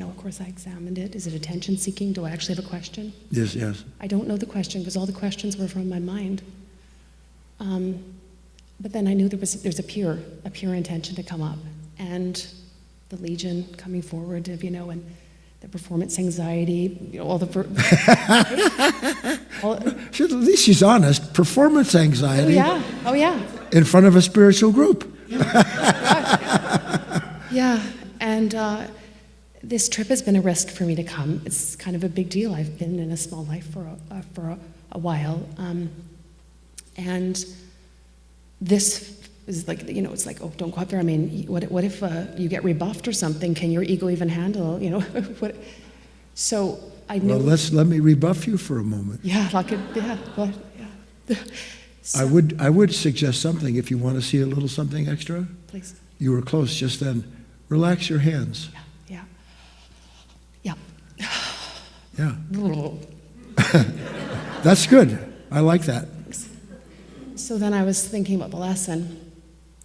of course I examined it. Is it attention seeking? Do I actually have a question? Yes. I don't know the question because all the questions were from my mind. But then I knew there's a pure intention to come up, and the Legion coming forward of, and the performance anxiety, all the. At least she's honest. Performance anxiety. Oh yeah. In front of a spiritual group. Yeah, and this trip has been a risk for me to come. It's kind of a big deal. I've been in a small life for a while, and this is like, it's like, oh, don't go up there. I mean, what if you get rebuffed or something? Can your ego even handle, what? So I knew. Well, let me rebuff you for a moment. Yeah, So, I would suggest something if you want to see a little something extra. please. You were close just then. Relax your hands. Yeah. Yeah. That's good. I like that. So then I was thinking about the lesson.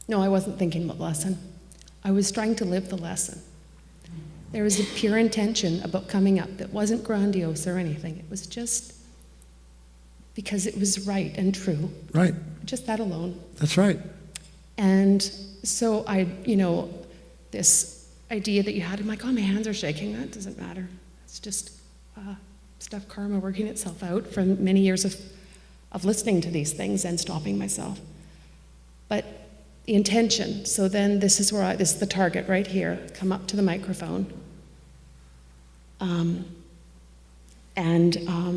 No, I wasn't thinking about the lesson. I was trying to live the lesson. There was a pure intention about coming up that wasn't grandiose or anything. It was just because it was right and true. Right. Just that alone. That's right. And so this idea that you had, I'm like, oh, my hands are shaking. That doesn't matter. It's just stuff karma working itself out from many years of listening to these things and stopping myself. But the intention, so then this is the target right here. Come up to the microphone.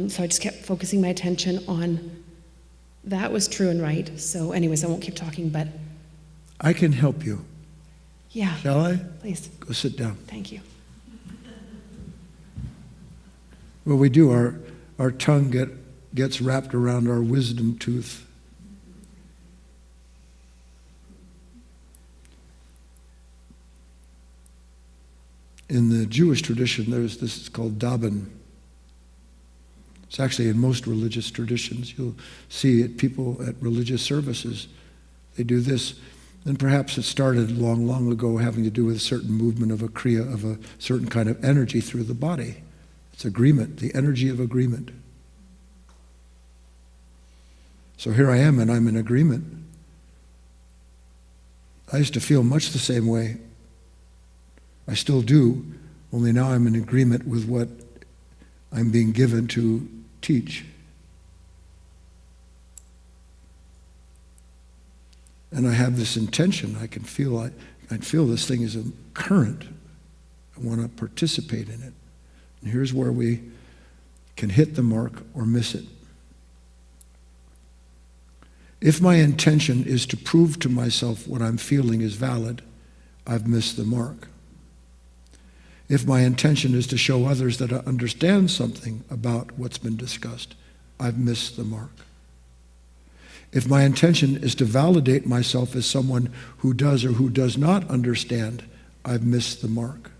So I just kept focusing my attention on that was true and right. So anyways, I won't keep talking, but I can help you. yeah. Shall I? Please. Go sit down. Thank you. Well, we do. Our tongue gets wrapped around our wisdom tooth. In the Jewish tradition, there's this called daven. It's actually in most religious traditions. You'll see it, people at religious services, they do this. And perhaps it started long, long ago having to do with a certain movement of a kriya, of a certain kind of energy through the body. It's agreement, the energy of agreement. So here I am, and I'm in agreement. I used to feel much the same way. I still do, only now I'm in agreement with what I'm being given to teach. And I have this intention. I feel this thing is a current. I want to participate in it. And here's where we can hit the mark or miss it. If my intention is to prove to myself what I'm feeling is valid, I've missed the mark. If my intention is to show others that I understand something about what's been discussed, I've missed the mark. If my intention is to validate myself as someone who does or who does not understand, I've missed the mark.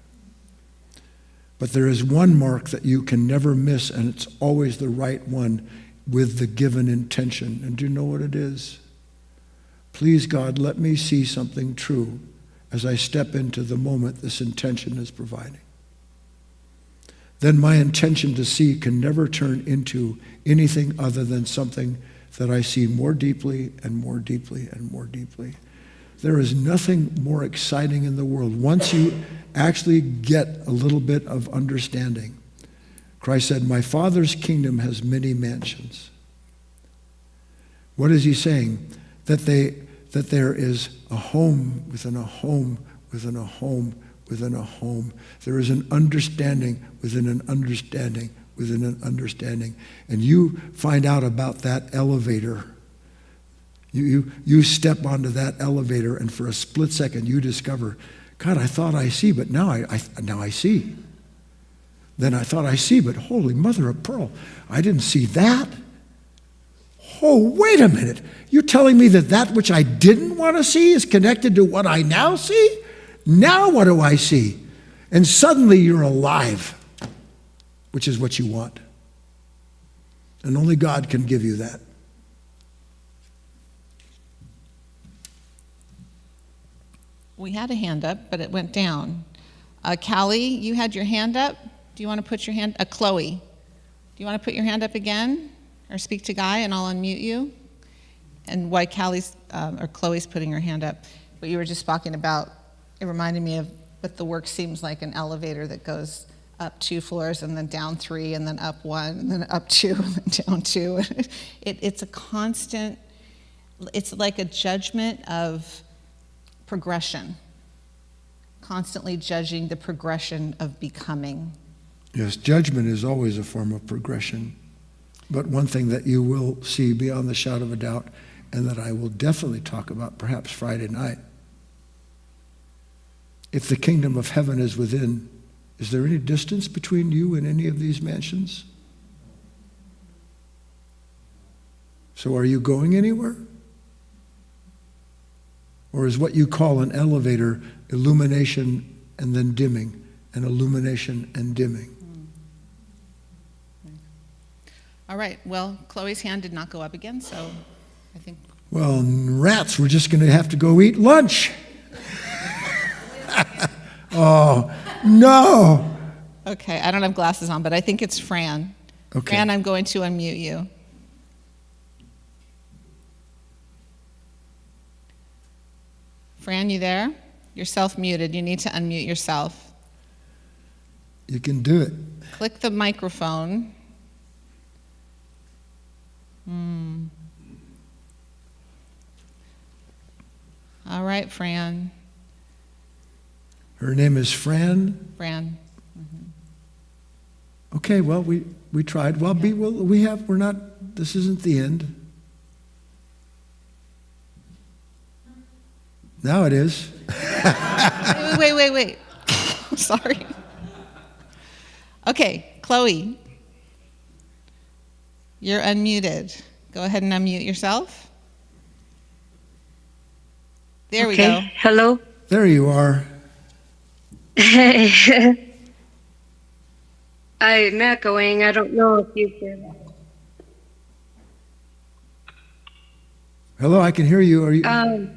But there is one mark that you can never miss, and it's always the right one with the given intention. And do you know what it is? Please, God, let me see something true as I step into the moment this intention is providing. Then my intention to see can never turn into anything other than something that I see more deeply and more deeply and more deeply. There is nothing more exciting in the world. Once you actually get a little bit of understanding, Christ said, my Father's kingdom has many mansions. What is he saying? That there is a home within a home within a home within a home. There is an understanding within an understanding within an understanding. And you find out about that elevator. You step onto that elevator, and for a split second you discover, God, I thought I see, but now I see. Then I thought I see, but holy mother of pearl, I didn't see that. Oh, wait a minute. You're telling me that which I didn't want to see is connected to what I now see? Now what do I see? And suddenly you're alive, which is what you want. And only God can give you that. We had a hand up, but it went down. Callie, you had your hand up. Do you want to put your hand, Chloe, do you want to put your hand up again? Or speak to Guy, and I'll unmute you. And why Callie's, or Chloe's putting her hand up, what you were just talking about, it reminded me of what the work seems like, an elevator that goes up 2 floors and then down 3 and then up 1 and then up 2 and then down 2. It's a constant, it's like a judgment of progression, constantly judging the progression of becoming. Yes, judgment is always a form of progression. But one thing that you will see beyond the shadow of a doubt, and that I will definitely talk about perhaps Friday night, if the kingdom of heaven is within, is there any distance between you and any of these mansions? So are you going anywhere? Or is what you call an elevator illumination and then dimming, and illumination and dimming? All right, well, Chloe's hand did not go up again, so I think. Well, rats, we're just going to have to go eat lunch. Oh, no. Okay, I don't have glasses on, but I think it's Fran. Okay. Fran, I'm going to unmute you. Fran, you there? You're self-muted. You need to unmute yourself. You can do it. Click the microphone. All right, Fran. Her name is Fran. Fran. Okay, well, we tried. Well, we're not, this isn't the end. Now it is. Wait. Sorry. Okay, Chloe. You're unmuted. Go ahead and unmute yourself. There we go. Hello. There you are. I'm echoing. I don't know if you can. Hello, I can hear you. Are you?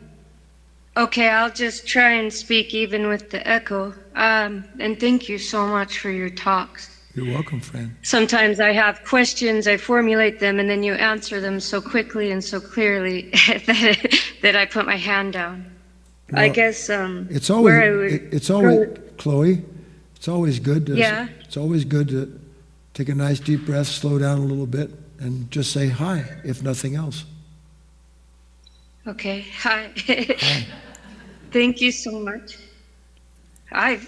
Okay, I'll just try and speak even with the echo. And thank you so much for your talks. You're welcome, Fran. Sometimes I have questions, I formulate them, and then you answer them so quickly and so clearly that I put my hand down. Well, I guess it's always Chloe. It's always good to. Yeah. It's always good to take a nice deep breath, slow down a little bit, and just say hi, if nothing else. Okay. Hi. Hi. Thank you so much. I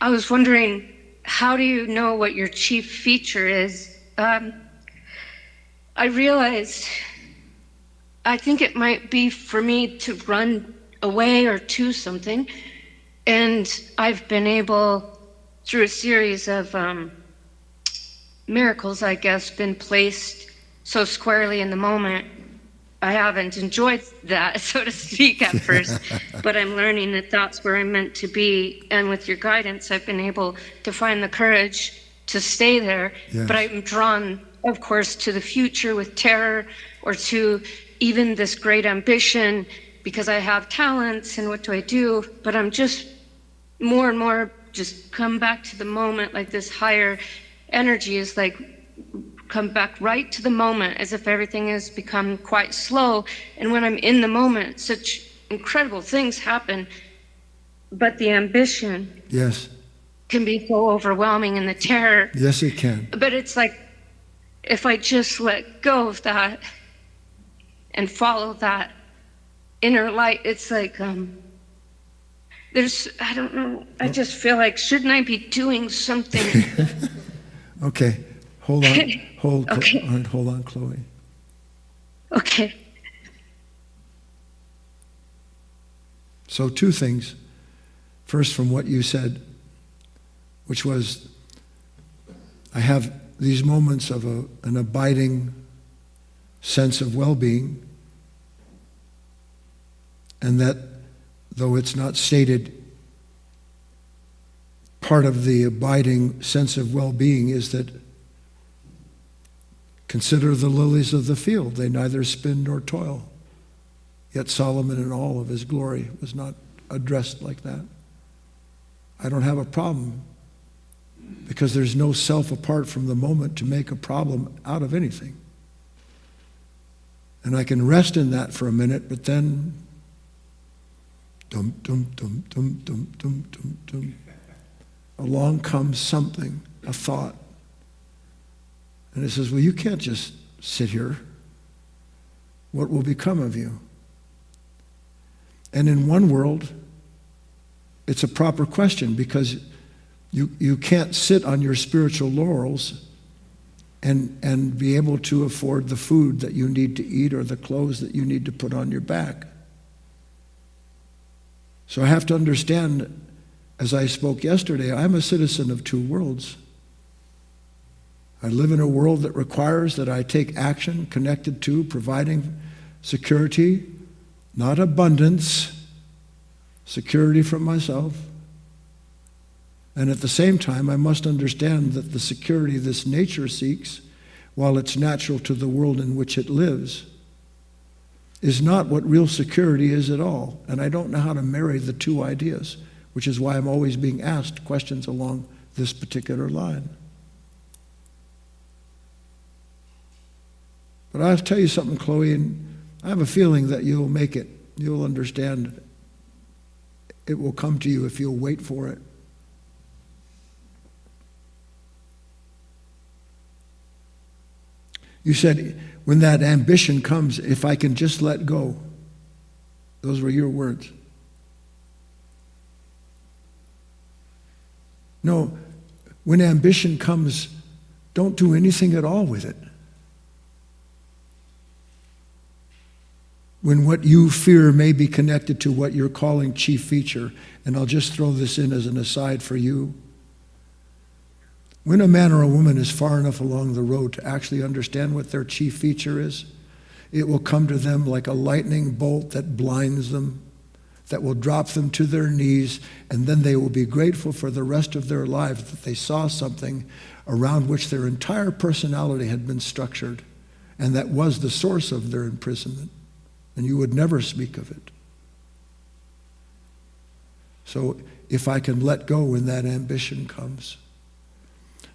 was wondering, how do you know what your chief feature is? I realized, I think it might be for me to run away or to something. And I've been able, through a series of miracles, I guess, been placed so squarely in the moment. I haven't enjoyed that, so to speak, at first, but I'm learning that that's where I'm meant to be. And with your guidance, I've been able to find the courage to stay there. Yes. But I'm drawn, of course, to the future with terror, or to even this great ambition, because I have talents and what do I do? But I'm just more and more just come back to the moment, like this higher energy is like come back right to the moment, as if everything has become quite slow. And when I'm in the moment, such incredible things happen. But the ambition Yes. can be so overwhelming, and the terror. Yes, it can. But it's like, if I just let go of that and follow that inner light, it's like, I don't know, I just feel like, shouldn't I be doing something? Okay. Hold on. Okay. All right, hold on, Chloe. Okay. So 2 things. First, from what you said, which was, I have these moments of an abiding sense of well-being, and that, though it's not stated, part of the abiding sense of well-being is that consider the lilies of the field. They neither spin nor toil. Yet Solomon in all of his glory was not addressed like that. I don't have a problem, because there's no self apart from the moment to make a problem out of anything. And I can rest in that for a minute, but then dum dum dum dum dum dum dum dum, along comes something, a thought. And it says, well, you can't just sit here. What will become of you? And in one world, it's a proper question, because you can't sit on your spiritual laurels and be able to afford the food that you need to eat or the clothes that you need to put on your back. So I have to understand, as I spoke yesterday, I'm a citizen of 2 worlds. I live in a world that requires that I take action connected to providing security, not abundance, security from myself. And at the same time, I must understand that the security this nature seeks, while it's natural to the world in which it lives, is not what real security is at all. And I don't know how to marry the 2 ideas, which is why I'm always being asked questions along this particular line. But I'll tell you something, Chloe, and I have a feeling that you'll make it. You'll understand. It will come to you if you'll wait for it. You said, when that ambition comes, if I can just let go. Those were your words. No, when ambition comes, don't do anything at all with it. When what you fear may be connected to what you're calling chief feature, and I'll just throw this in as an aside for you. When a man or a woman is far enough along the road to actually understand what their chief feature is, it will come to them like a lightning bolt that blinds them, that will drop them to their knees, and then they will be grateful for the rest of their lives that they saw something around which their entire personality had been structured, and that was the source of their imprisonment. And you would never speak of it. So if I can let go when that ambition comes.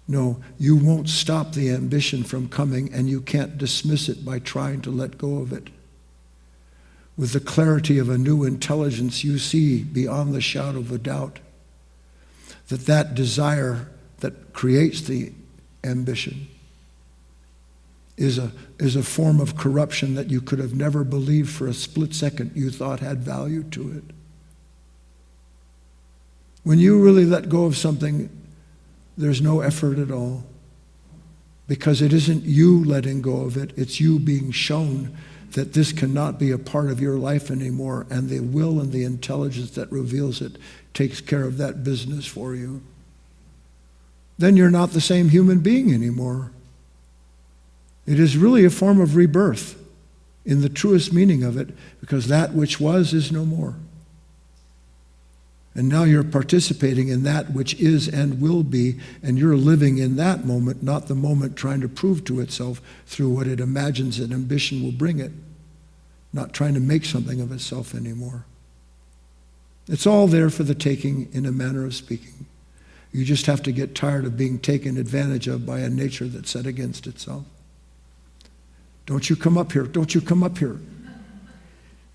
No, you won't stop the ambition from coming, and you can't dismiss it by trying to let go of it. With the clarity of a new intelligence, you see beyond the shadow of a doubt that that desire that creates the ambition is a form of corruption that you could have never believed for a split second you thought had value to it. When you really let go of something, there's no effort at all, because it isn't you letting go of it, it's you being shown that this cannot be a part of your life anymore, and the will and the intelligence that reveals it takes care of that business for you. Then you're not the same human being anymore. It is really a form of rebirth in the truest meaning of it, because that which was is no more. And now you're participating in that which is and will be, and you're living in that moment, not the moment trying to prove to itself through what it imagines that ambition will bring it, not trying to make something of itself anymore. It's all there for the taking, in a manner of speaking. You just have to get tired of being taken advantage of by a nature that's set against itself. Don't you come up here. Don't you come up here.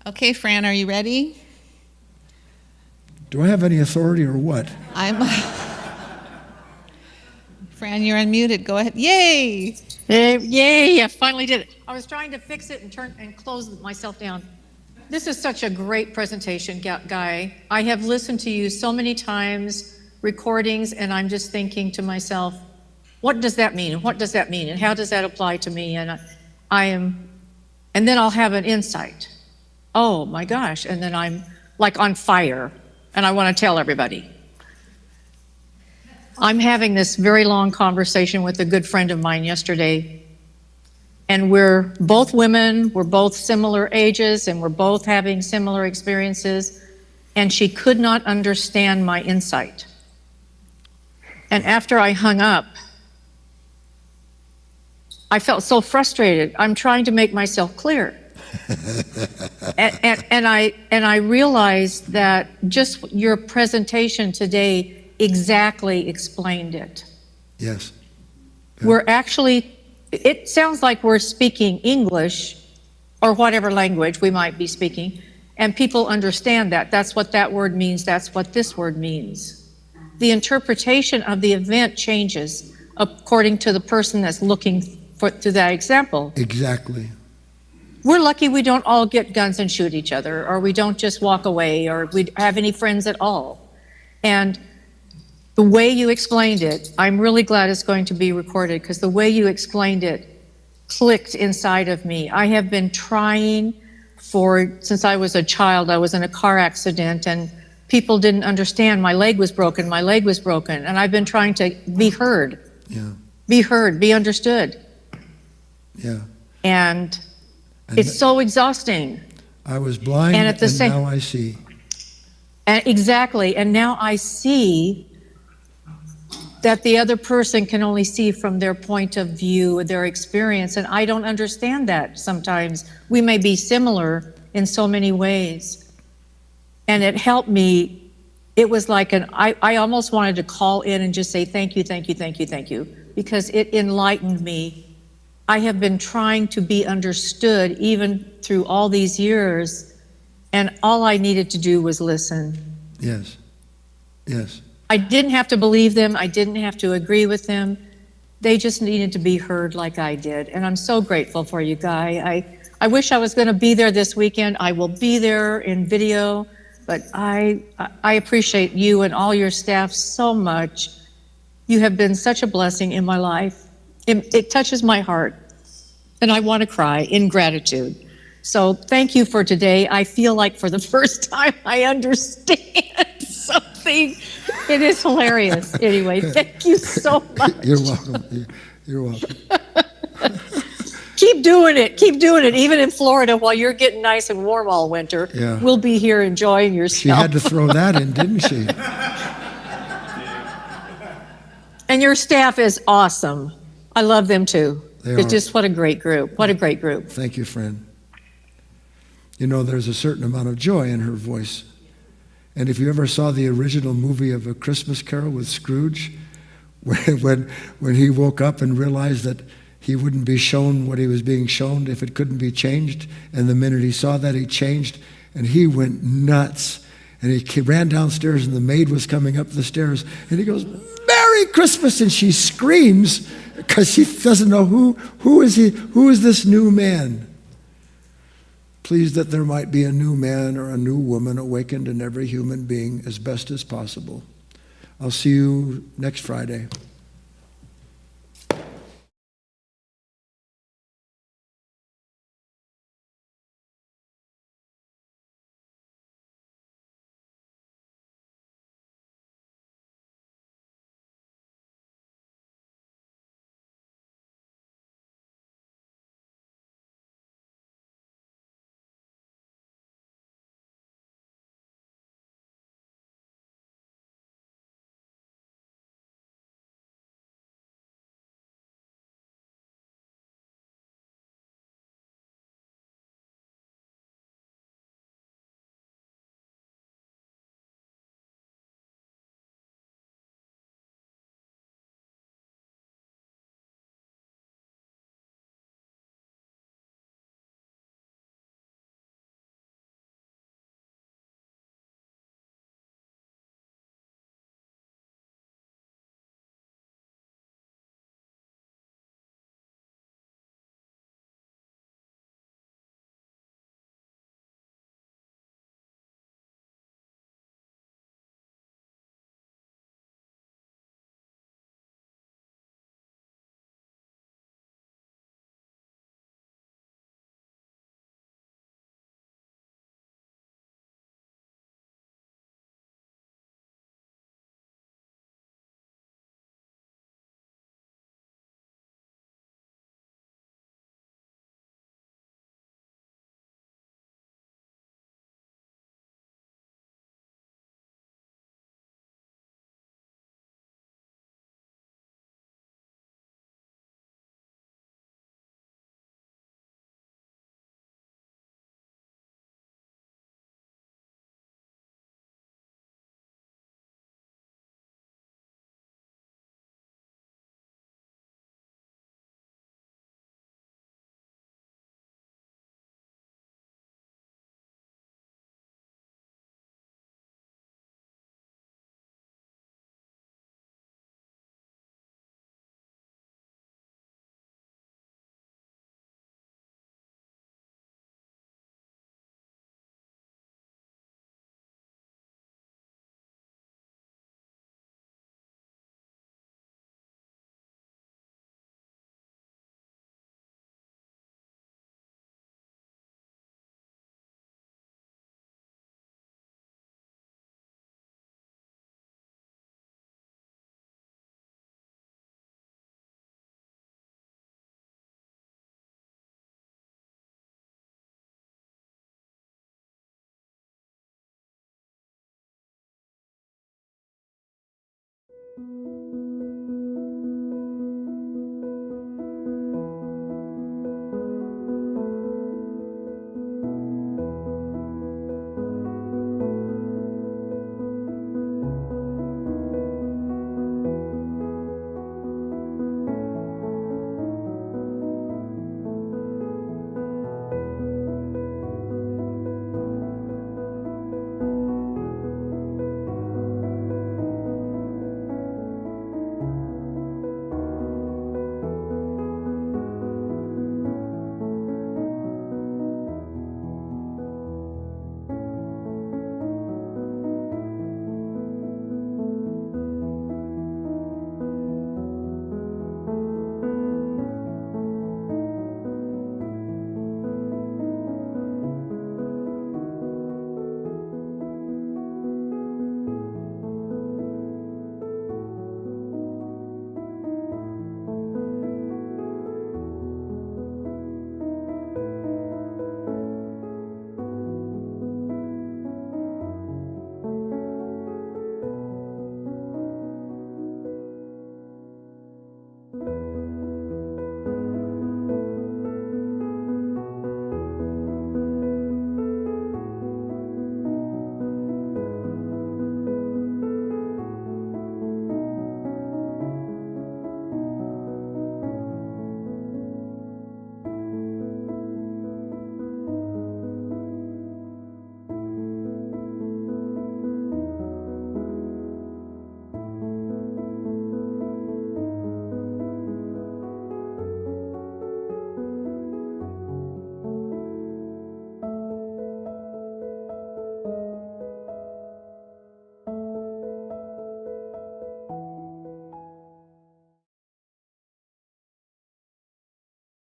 Okay, Fran, are you ready? Do I have any authority or what? Fran, you're unmuted. Go ahead. Yay! Yay, I finally did it. I was trying to fix it and close myself down. This is such a great presentation, Guy. I have listened to you so many times, recordings, and I'm just thinking to myself, what does that mean? And what does that mean? And how does that apply to me? And and then I'll have an insight. Oh my gosh. And then I'm like on fire and I want to tell everybody. I'm having this very long conversation with a good friend of mine yesterday, and we're both women, we're both similar ages, and we're both having similar experiences, and she could not understand my insight. And after I hung up, I felt so frustrated. I'm trying to make myself clear. and I realized that just your presentation today exactly explained it. Yes. We're actually, it sounds like we're speaking English or whatever language we might be speaking, and people understand that. That's what that word means. That's what this word means. The interpretation of the event changes according to the person that's looking through that example. Exactly. We're lucky we don't all get guns and shoot each other, or we don't just walk away, or we have any friends at all. And the way you explained it, I'm really glad it's going to be recorded, because the way you explained it clicked inside of me. I have been trying since I was a child. I was in a car accident and people didn't understand. My leg was broken, and I've been trying to be heard. Yeah. Be heard, be understood. Yeah. And it's so exhausting. I was blind and now I see. Exactly, and now I see that the other person can only see from their point of view, their experience, and I don't understand that sometimes. We may be similar in so many ways. And it helped me. It was like I almost wanted to call in and just say thank you, thank you, thank you, thank you, because it enlightened me. I have been trying to be understood even through all these years, and all I needed to do was listen. Yes. Yes. I didn't have to believe them. I didn't have to agree with them. They just needed to be heard like I did. And I'm so grateful for you, Guy. I wish I was going to be there this weekend. I will be there in video, but I appreciate you and all your staff so much. You have been such a blessing in my life. It touches my heart, and I want to cry in gratitude. So thank you for today. I feel like for the first time I understand something. It is hilarious. Anyway, thank you so much. You're welcome. You're welcome. Keep doing it. Keep doing it. Even in Florida, while you're getting nice and warm all winter, Yeah. We'll be here enjoying yourself. She had to throw that in, didn't she? And your staff is awesome. I love them too. They It's are. just what a great group. What a great group. Thank you, friend. You know, there's a certain amount of joy in her voice. And if you ever saw the original movie of A Christmas Carol with Scrooge, when he woke up and realized that he wouldn't be shown what he was being shown if it couldn't be changed, and the minute he saw that, he changed, and he went nuts. And he ran downstairs, and the maid was coming up the stairs, and he goes, "Merry Christmas!" And she screams because she doesn't know who is this new man. Pleased that there might be a new man or a new woman awakened in every human being as best as possible. I'll see you next Friday.